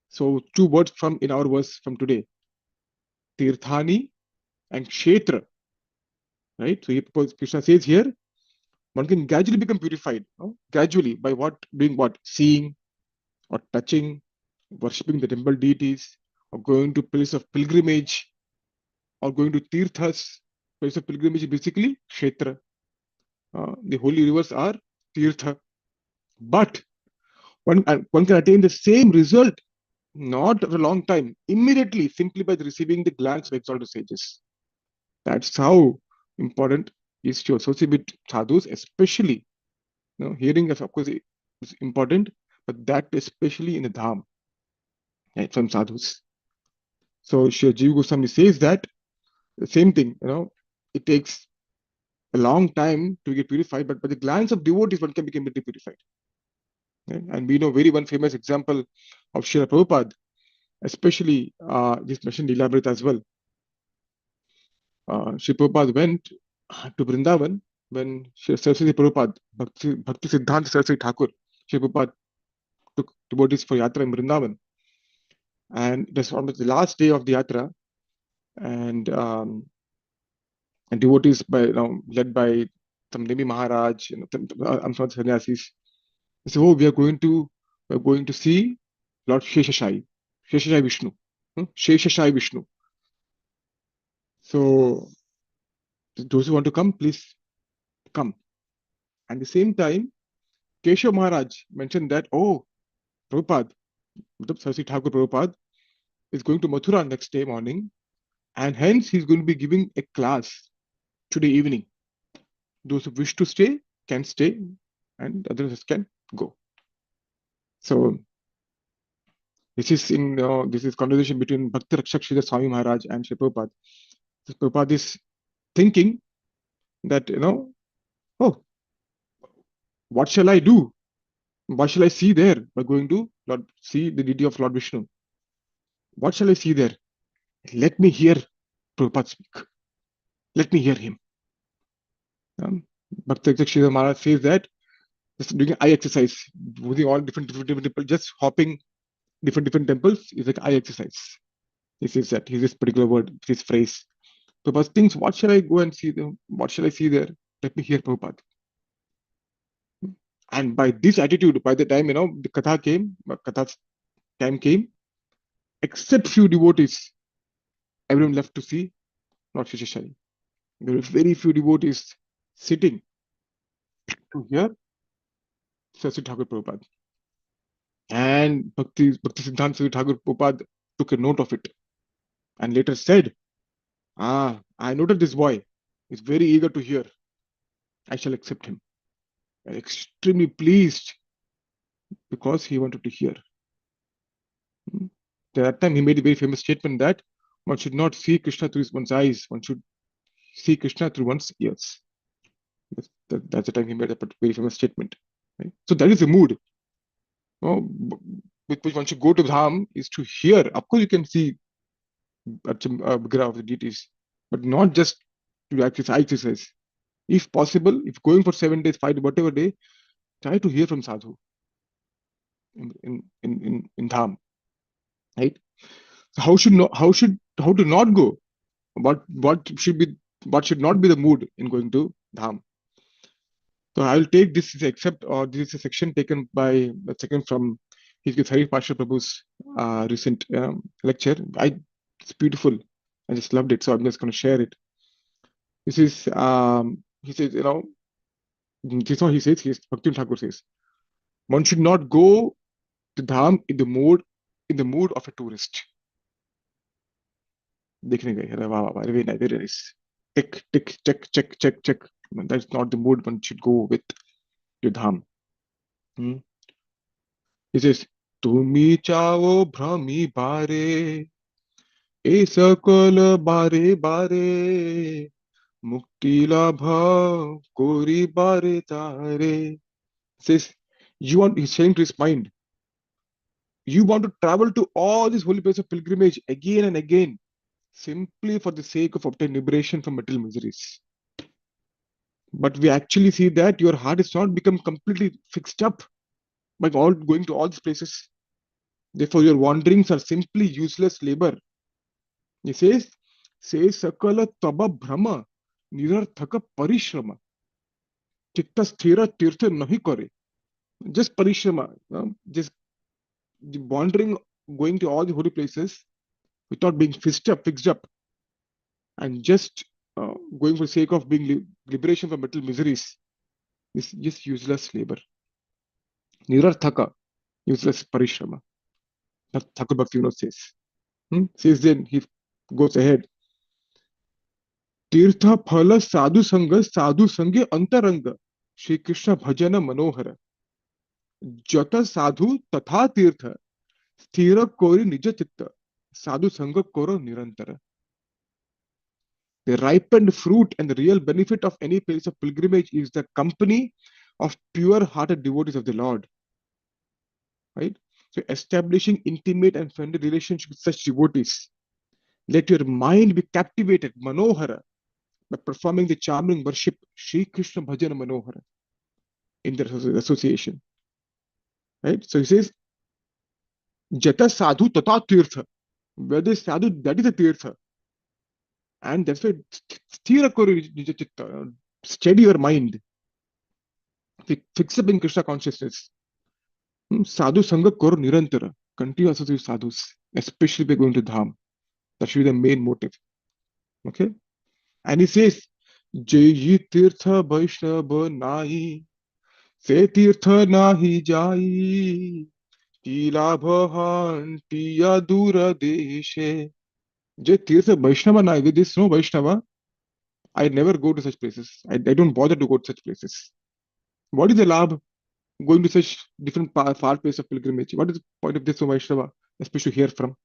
So two words from in our verse from today, Tirthani and Kshetra. Right? So Krishna says here, one can gradually become purified. No? Gradually by what? Doing what? Seeing or touching, worshipping the temple deities, or going to place of pilgrimage, or going to tirthas. Place of pilgrimage is basically kshetra. The holy rivers are tirtha. But one can attain the same result, not for a long time, immediately, simply by receiving the glance of exalted sages. That's how important is to associate with sadhus, especially. Hearing, of course, is important, but that especially in the dham, right, from sadhus. So Sri Jiva Goswami says that the same thing, it takes a long time to get purified, but by the glance of devotees, one can become purified. Right? And we know very one famous example of Srila Prabhupada, especially this mentioned elaborate as well. Sri Prabhupada went to Vrindavan when Saraswati Prabhupada, Bhakti Siddhanta Saraswati Thakur, Sri Prabhupada took devotees for yatra in Vrindavan. And it was almost the last day of the yatra, and devotees led by some Nemi Maharaj, I'm sorry, sannyasis. They said, "Oh, we're going to see Lord Sheshashai Vishnu, Sheshashai Vishnu. So those who want to come, please come." At the same time, Keshav Maharaj mentioned that, oh, Prabhupada, Saraswati Thakur Prabhupada is going to Mathura next day morning, and hence he's going to be giving a class today evening. Those who wish to stay can stay, and others can go. So This is in this is conversation between Bhakti Rakshak Sridhar Swami Maharaj and Sri Prabhupada. So Prabhupada is thinking that, oh, what shall I do? What shall I see there by going to Lord, see the deity of Lord Vishnu? What shall I see there? Let me hear Prabhupada speak. Let me hear him. Bhakti Rakshak Sridhar Maharaj says that just doing eye exercise, moving all different temples, just hopping different temples is like eye exercise. He says that. He's this particular word, this phrase. Prabhupada thinks, what shall I go and see them? What shall I see there? Let me hear Prabhupada. And by this attitude, by the time, the Katha's time came, except few devotees, everyone left to see Lord Shishishari. There were very few devotees sitting to hear Sasi Thakur Prabhupada. And Bhakti Siddhanta Sasi Thakur Prabhupada took a note of it and later said, I noted this boy is very eager to hear. I shall accept him. I'm extremely pleased because he wanted to hear. At that time, he made a very famous statement that one should not see Krishna through one's eyes, one should see Krishna through one's ears. That's the time he made a very famous statement. Right? So that is the mood. With which one should go to Dham is to hear. Of course, you can see Vigraha of the deities, but not just to exercise. If possible, if going for 7 days, 5 whatever day, try to hear from sadhu in Dham. Right? So how to not go? What should not be the mood in going to Dham? So I will take this except, or this is a section taken by a second from his Hari Pasha Prabhu's recent lecture. It's beautiful. I just loved it, so I'm just going to share it. This is he says, this is what he says. Bhakti Thakur says, one should not go to Dham in the mood of a tourist. देखने गए, अरे वाह वाह, very nice, very nice. Tick, tick, check. That's not the mood one should go with to Dham. He says, Tumi chao bhrami bare, e sakal bare bare, mukti labha kori bare tare. Says, he's saying to his mind, you want to travel to all these holy places of pilgrimage again and again, simply for the sake of obtaining liberation from material miseries. But we actually see that your heart is not become completely fixed up by going to all these places. Therefore, your wanderings are simply useless labor. He says, sakala taba brahma nirarthaka parishrama. Chitta sthira tirtha nahi kare. Just parishrama, just wandering, going to all the holy places without being fixed up, and just going for the sake of being liberation from material miseries is just useless labor. Nirarthaka, useless parishrama. That Thakur Bhakti says. Says then, he goes ahead. Tirtha phala sadhu sange antaranga. Shri Krishna bhajana manohara. Jata sadhu tatha tirtha. Sthira kori nija chitta. Sadhu sanga koro nirantara. The ripened fruit and the real benefit of any place of pilgrimage is the company of pure-hearted devotees of the Lord. Right? So establishing intimate and friendly relationship with such devotees. Let your mind be captivated, manohara, by performing the charming worship Shri Krishna Bhajana Manohara in their association. Right? So he says, Jata sadhu tata tirtha. Where there is sadhu, that is a tirtha. And that's why sthira kori nija chitta, steady your mind. Fix up in Krishna consciousness. Sadhu sanga koro nirantara. Continue associate with sadhus, especially by going to Dham. That should be the main motive. Okay? And he says, Jayi tirtha vaishnava nahi, se tirtha nahi jai, tila bhahantiya dura deshe. Jay tirtha vaishnava nahi, there is no Vaishnava. I never go to such places. I don't bother to go to such places. What is the labh going to such different far places of pilgrimage? What is the point of this Vaishnava? especially to hear from.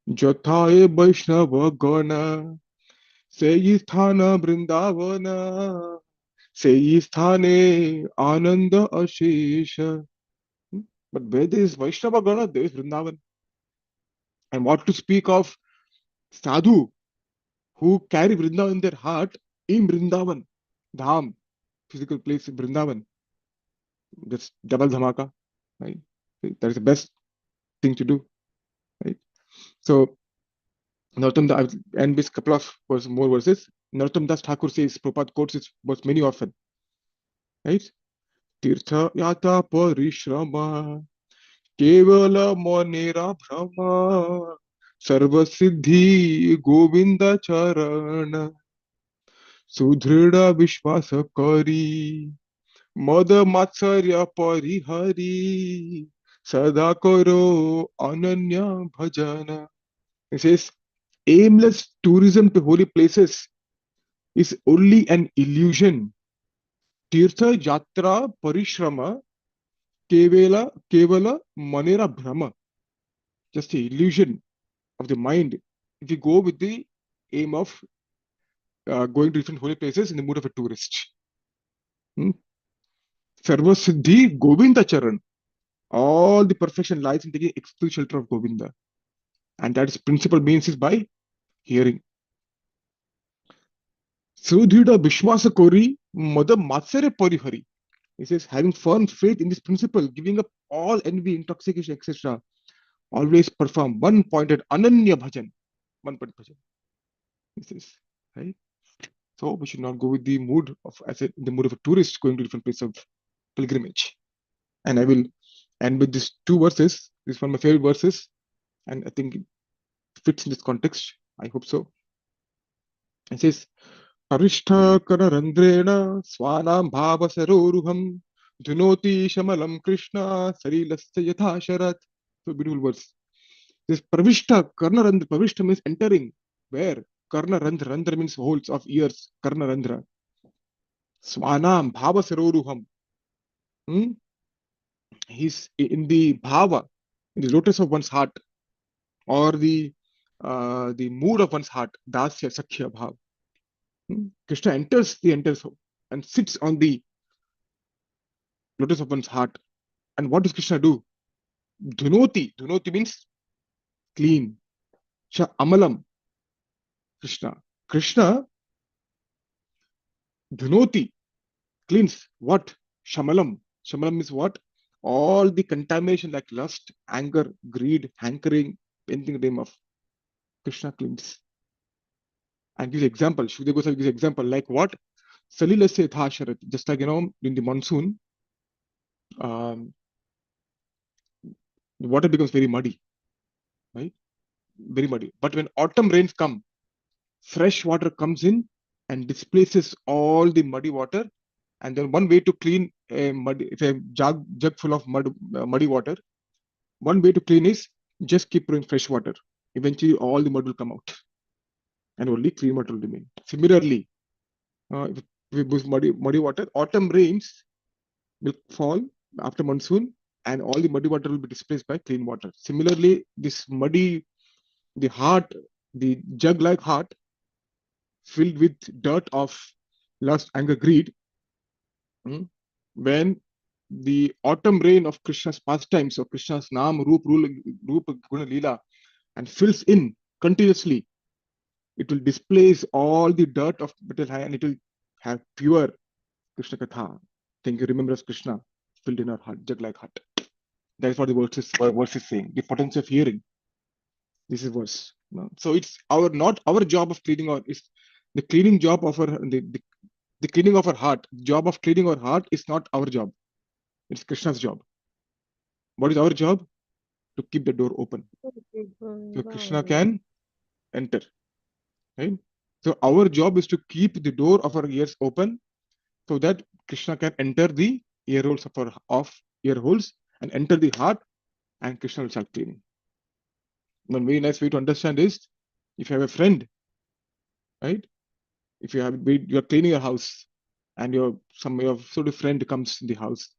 Jathaye Vaishnava Gana, Seyi Sthana Vrindavana, Seyi Sthane Ananda Ashesha. But where there is Vaishnava Gana, there is Vrindavan. And what to speak of sadhu who carry Vrindavan in their heart in Vrindavan, Dham, physical place in Vrindavan. That's double dhamaka, right? That is the best thing to do, right? So, Narottama, I will end with a couple of more verses. Narottama Das Thakur says, Prabhupada quotes this verse many often, right? Tirtha yata parishrama, kevala monera brahma, sarva siddhi govinda charana, sudhrida vishwasa kari, मद मात्सर्य परिहरि सदा करो ananya bhajana. It says aimless tourism to holy places is only an illusion. Tirtha yatra parishrama kevala manera brahma. Just the illusion of the mind. If you go with the aim of going to different holy places in the mood of a tourist. Sarva siddhi govinda charan. All the perfection lies in taking exclusive shelter of Govinda. And that is principal means is by hearing. Sudhida Vishwasa Kori Mada Matsare Parihari. He says, having firm faith in this principle, giving up all envy, intoxication, etc., always perform one pointed Ananya Bhajan. One point bhajan. He says, right? So we should not go with the mood of, as a, the mood of a tourist going to different place of pilgrimage. And I will end with these two verses. This is one of my favorite verses. And I think it fits in this context. I hope so. It says, Arishta Kararandrena Swanam Bhava Saroruham Dhunoti Shamalam Krishna Sarilasya Yatha Sharat. So beautiful words. This Pravishta Karnarandra. Pravishta means entering. Where? Karnarandra. Randra means holes of ears. Karnarandra. Swanam Bhava Saroruham. He's in the bhava, in the lotus of one's heart, or the mood of one's heart. Dasya Sakhya Bhav. Krishna enters and sits on the lotus of one's heart. And what does Krishna do? Dhunoti. Dhunoti means clean. Amalam. Krishna. Krishna, Dhunoti, cleans what? Shamalam. Shamalam means what? All the contamination like lust, anger, greed, hankering, anything in the name of Krishna cleans. And gives example. Shukdev Goswami gives example like what? Salilasya Thasharat. Just like, in the monsoon, the water becomes very muddy, right? Very muddy. But when autumn rains come, fresh water comes in and displaces all the muddy water. And then one way to clean a muddy, if a jug full of muddy water, one way to clean is just keep pouring fresh water. Eventually, all the mud will come out, and only clean water will remain. Similarly, if we use muddy water, autumn rains will fall after monsoon, and all the muddy water will be displaced by clean water. Similarly, this muddy, the heart, the jug-like heart, filled with dirt of lust, anger, greed, when the autumn rain of Krishna's pastimes, of Krishna's Nam, Rupa, Guna, Leela, and fills in continuously, it will displace all the dirt of material and it will have pure Krishna Katha. Think you remember Krishna filled in our heart, jug-like heart. That is what the verse is saying. The potency of hearing. This is verse. So it's not our job of cleaning our, it's the cleaning job of our, the cleaning of our heart. Job of cleaning our heart is not our job. It's Krishna's job. What is our job? To keep the door open. So Krishna can enter. Right? So our job is to keep the door of our ears open so that Krishna can enter the ear holes of ear holes and enter the heart, and Krishna will start cleaning. One very nice way to understand is if you have a friend, right? If you are cleaning your house and your sort of friend comes in the house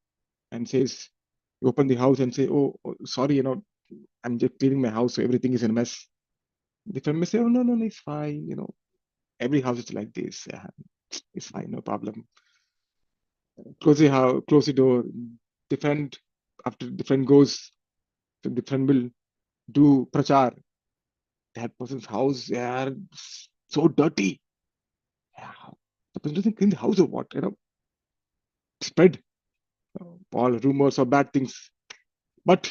and says, You open the house and say, oh, sorry, I'm just cleaning my house, so everything is in a mess. The friend may say, oh, no, it's fine. Every house is like this. Yeah, it's fine, no problem. Close the house, close the door. The friend, after the friend goes, the friend will do prachar. That person's house, yeah, so dirty. Yeah, the person doesn't clean the house or what? Spread all rumors or bad things. But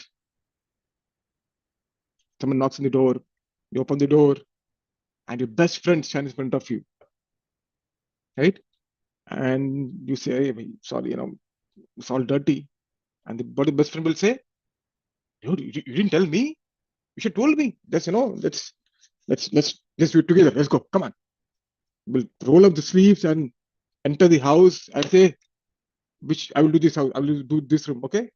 someone knocks on the door, you open the door, and your best friend stands in front of you, right? And you say, hey, sorry, it's all dirty. And the best friend will say, you didn't tell me. You should told me. Let's do it together. Let's go. Come on. We'll roll up the sleeves and enter the house and say, which I will do this house. I will do this room. Okay.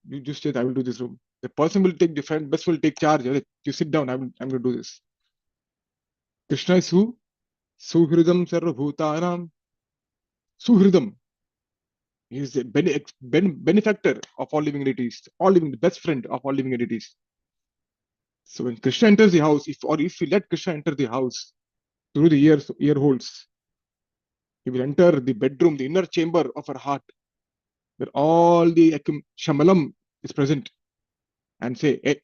You just said I will do this room. The person will take the friend, best will take charge. You sit down. I'm going to do this. Krishna is who? Suhridam Sarvabhutanam. Suhridam. He is the benefactor of all living entities, the best friend of all living entities. So when Krishna enters the house, if we let Krishna enter the house through the ear holes, he will enter the bedroom, the inner chamber of our heart, where all the Shamalam is present, and say, hey,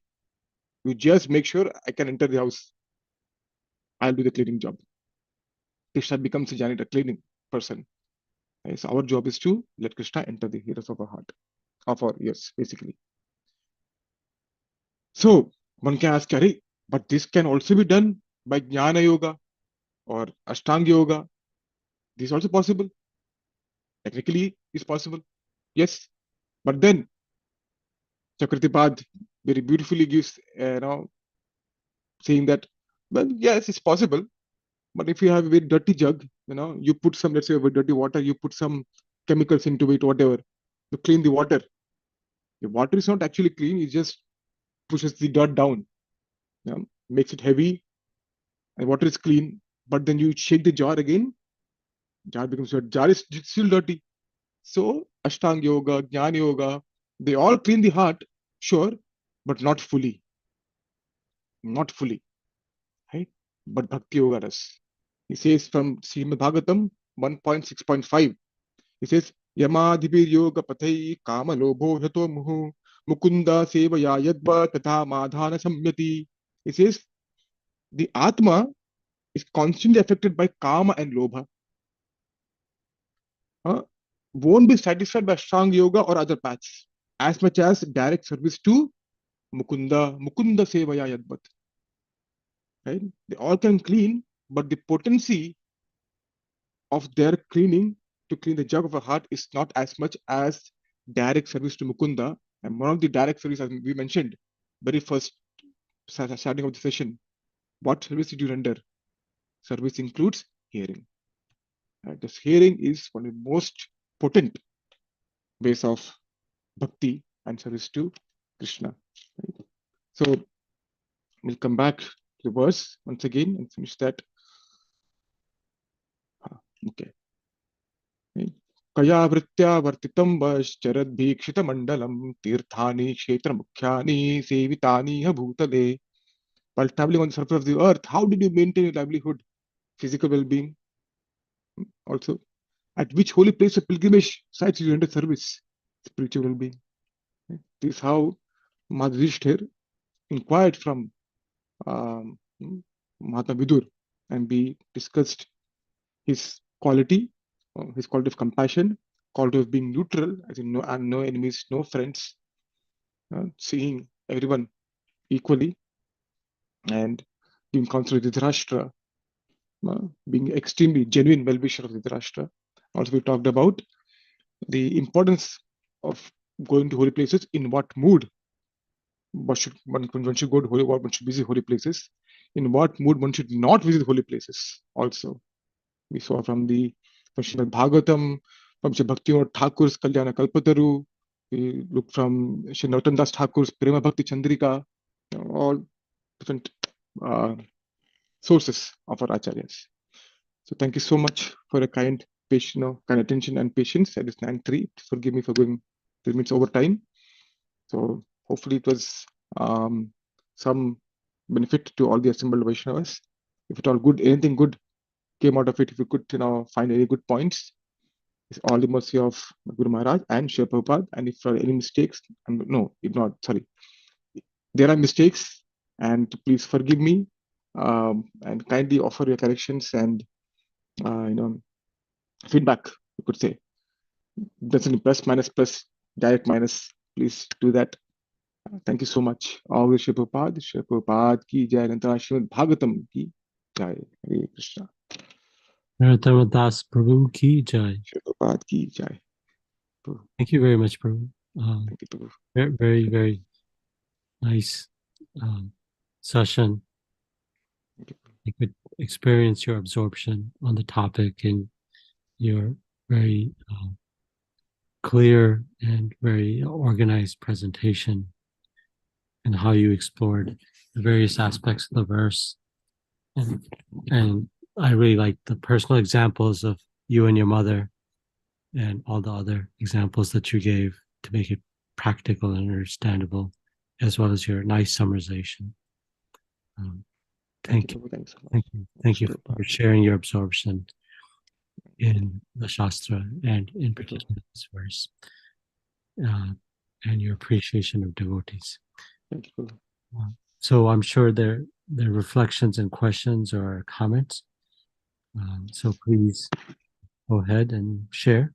you just make sure I can enter the house. I'll do the cleaning job. Krishna becomes a janitor, cleaning person. So our job is to let Krishna enter the ears of our heart, of our ears, basically. So one can ask, but this can also be done by Jnana Yoga or Ashtanga Yoga. This is also possible. Technically, it's possible. Yes. But then Chakratipad very beautifully gives, saying that, well, yes, it's possible. But if you have a very dirty jug, you put some, let's say, very dirty water, you put some chemicals into it, whatever, to clean the water. The water is not actually clean, it just pushes the dirt down, makes it heavy, and water is clean. But then you shake the jar again, jar becomes dirty. Jar is still dirty. So Ashtanga Yoga, Jnana Yoga, they all clean the heart, sure, but not fully. Not fully. Right? But Bhakti Yoga does. He says from Srimad Bhagavatam 1.6.5, he says, Yamadhibir Yoga Pathai Kama Lobho Hato Muhu Mukunda Sevaya Yadva Tatha Madhana Samyati. He says, the Atma is constantly affected by Kama and Lobha. Won't be satisfied by Ashtanga Yoga or other paths as much as direct service to Mukunda Sevaya Yadvat. Right? They all can clean, but the potency of their cleaning to clean the jug of a heart is not as much as direct service to Mukunda. And one of the direct service, as we mentioned, very first starting of the session, what service did you render? Service includes hearing. This hearing is one of the most potent ways of bhakti and service to Krishna. Right? So we'll come back to the verse once again and finish that. Okay. Kaya vritya vartitam vascharad bhikshita mandalam tirthani kshetra mukhyani sevitani bhutale. While traveling on the surface of the earth, how did you maintain your livelihood, physical well-being? Also, at which holy place of pilgrimage sites you render service, spiritual well-being? This is how Madhurishthir inquired from Mahatma Vidur, and we discussed his quality of compassion, quality of being neutral, as in no enemies, no friends, seeing everyone equally, and being considered Dhritarashtra, being extremely genuine well-wisher of Dhritarashtra. Also, we talked about the importance of going to holy places, in what mood one should go to one should visit holy places, in what mood one should not visit holy places. Also, we saw from Srimad Bhagavatam, from Sri Bhaktivinoda Thakur's Kalyana Kalpataru, we look from Sri Narottama Das Thakur's Prema Bhakti Chandrika, all different sources of our acharyas. So thank you so much for a kind attention and patience. At this 9:03. Forgive me for going 3 minutes over time. So hopefully it was some benefit to all the assembled Vaishnavas. If it all good, anything good came out of it, if you could find any good points, it's all the mercy of Guru Maharaj and Srila Prabhupada. And if there are any mistakes, no, if not, sorry, there are mistakes, and please forgive me, and kindly offer your corrections and feedback, you could say. That's any plus, minus, plus, direct minus. Please do that. Thank you so much. All Shri Prabhupada ki jai, Srimad Bhagavatam ki jai. Hare Krishna. Narottama Das Prabhu ki jai. Shri Prabhupada ki jai. Thank you very much, Prabhu. Thank you, Prabhu. Very, very, very nice session. You could experience your absorption on the topic and your very clear and very organized presentation and how you explored the various aspects of the verse. And I really like the personal examples of you and your mother and all the other examples that you gave to make it practical and understandable, as well as your nice summarization. Thank you. Thanks so much. Thank you. Thank you for sharing your absorption in the Shastra and in particular this verse, and your appreciation of devotees. Thank you. So I'm sure there are reflections and questions or comments. So please go ahead and share.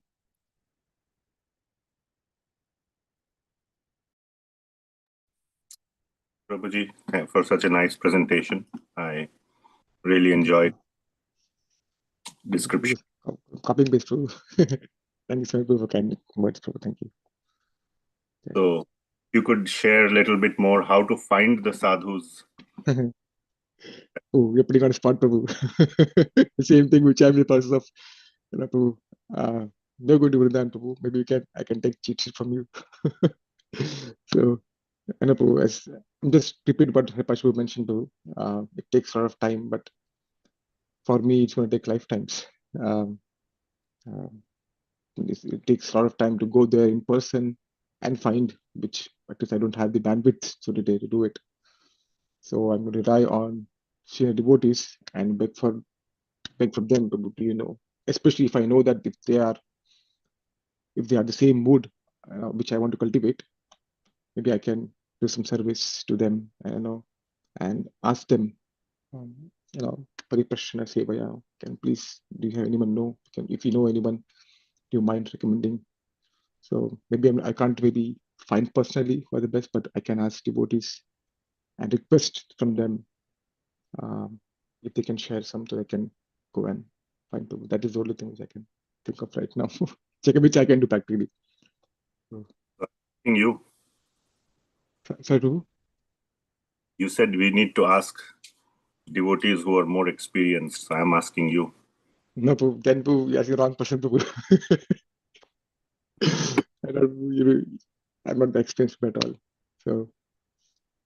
Prabhuji, for such a nice presentation. I really enjoyed description. Copying paste, Prabhu. Thank you so much for kind words, Prabhu. Thank you. So you could share a little bit more how to find the sadhus. Oh, we're putting on a spot, Prabhu. The same thing which I'm in the process of, Prabhu. No good to Vrindavan, Prabhu. Maybe I can take cheat sheet from you. So, Prabhu, as I'm just repeat what Prabhu mentioned, Prabhu. It takes a lot of time, but for me, it's going to take lifetimes. It takes a lot of time to go there in person and find, which because I don't have the bandwidth so today to do it. So I'm going to rely on senior devotees and beg from them to, especially if I know that if they are the same mood which I want to cultivate, maybe I can do some service to them, and ask them, Pariprashana Sevaya, do you have anyone know? If you know anyone, do you mind recommending? So maybe I can't really find personally who are the best, but I can ask devotees and request from them if they can share some, so I can go and find people. That is the only thing I can think of right now. Check which I can do practically. You. Sorry, Prabhu? You said we need to ask devotees who are more experienced. So I'm asking you. No, Prabhu. Then Prabhu, you ask the wrong person, Prabhu. I'm not experienced at all. So.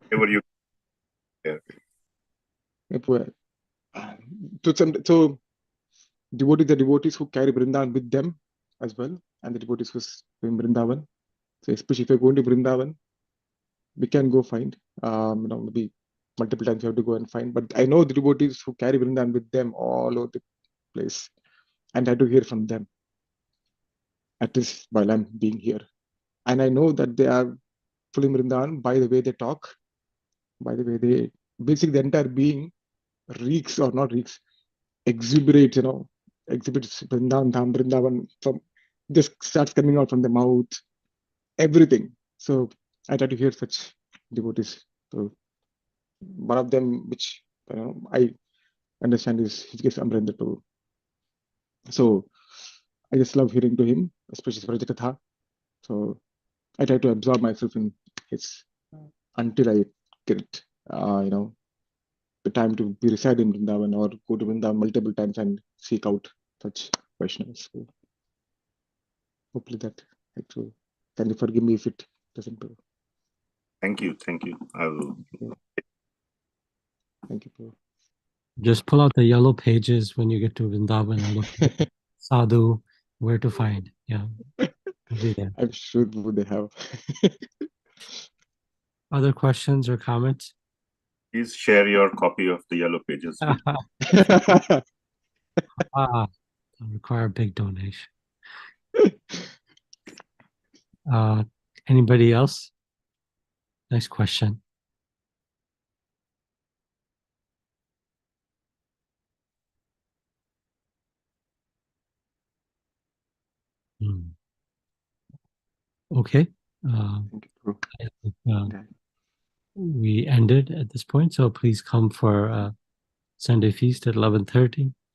Whatever you. Yeah. So devotees who carry Vrindavan with them as well, and the devotees who's in Vrindavan. So especially if you're going to Vrindavan, we can go find. Maybe multiple times you have to go and find. But I know the devotees who carry Vrindavan with them all over the place, and I have to hear from them. At least while I'm being here, and I know that they are fully Vrindavan by the way they talk, by the way they basically the entire being reeks or not reeks, exhibits Vrindavan from just starts coming out from the mouth, everything. So I try to hear such devotees. So one of them, which I understand, is His Amrendra Prabhu. So I just love hearing to him, especially Vrajakatha. So I try to absorb myself in his until I get the time to be reside in Vrindavan or go to Vrindavan multiple times and seek out such Vaishnavas. So hopefully that helps. Can you forgive me if it doesn't do? Thank you. I will. Thank you, Prabhu. Just pull out the yellow pages when you get to Vrindavan and look at sadhu, where to find. Yeah, I'll be there. I'm sure they have. Other questions or comments? Please share your copy of the yellow pages. I'll require a big donation. Anybody else? Next question. Okay. Thank you, Guru. I think, we ended at this point, so please come for Sunday feast at 11:30.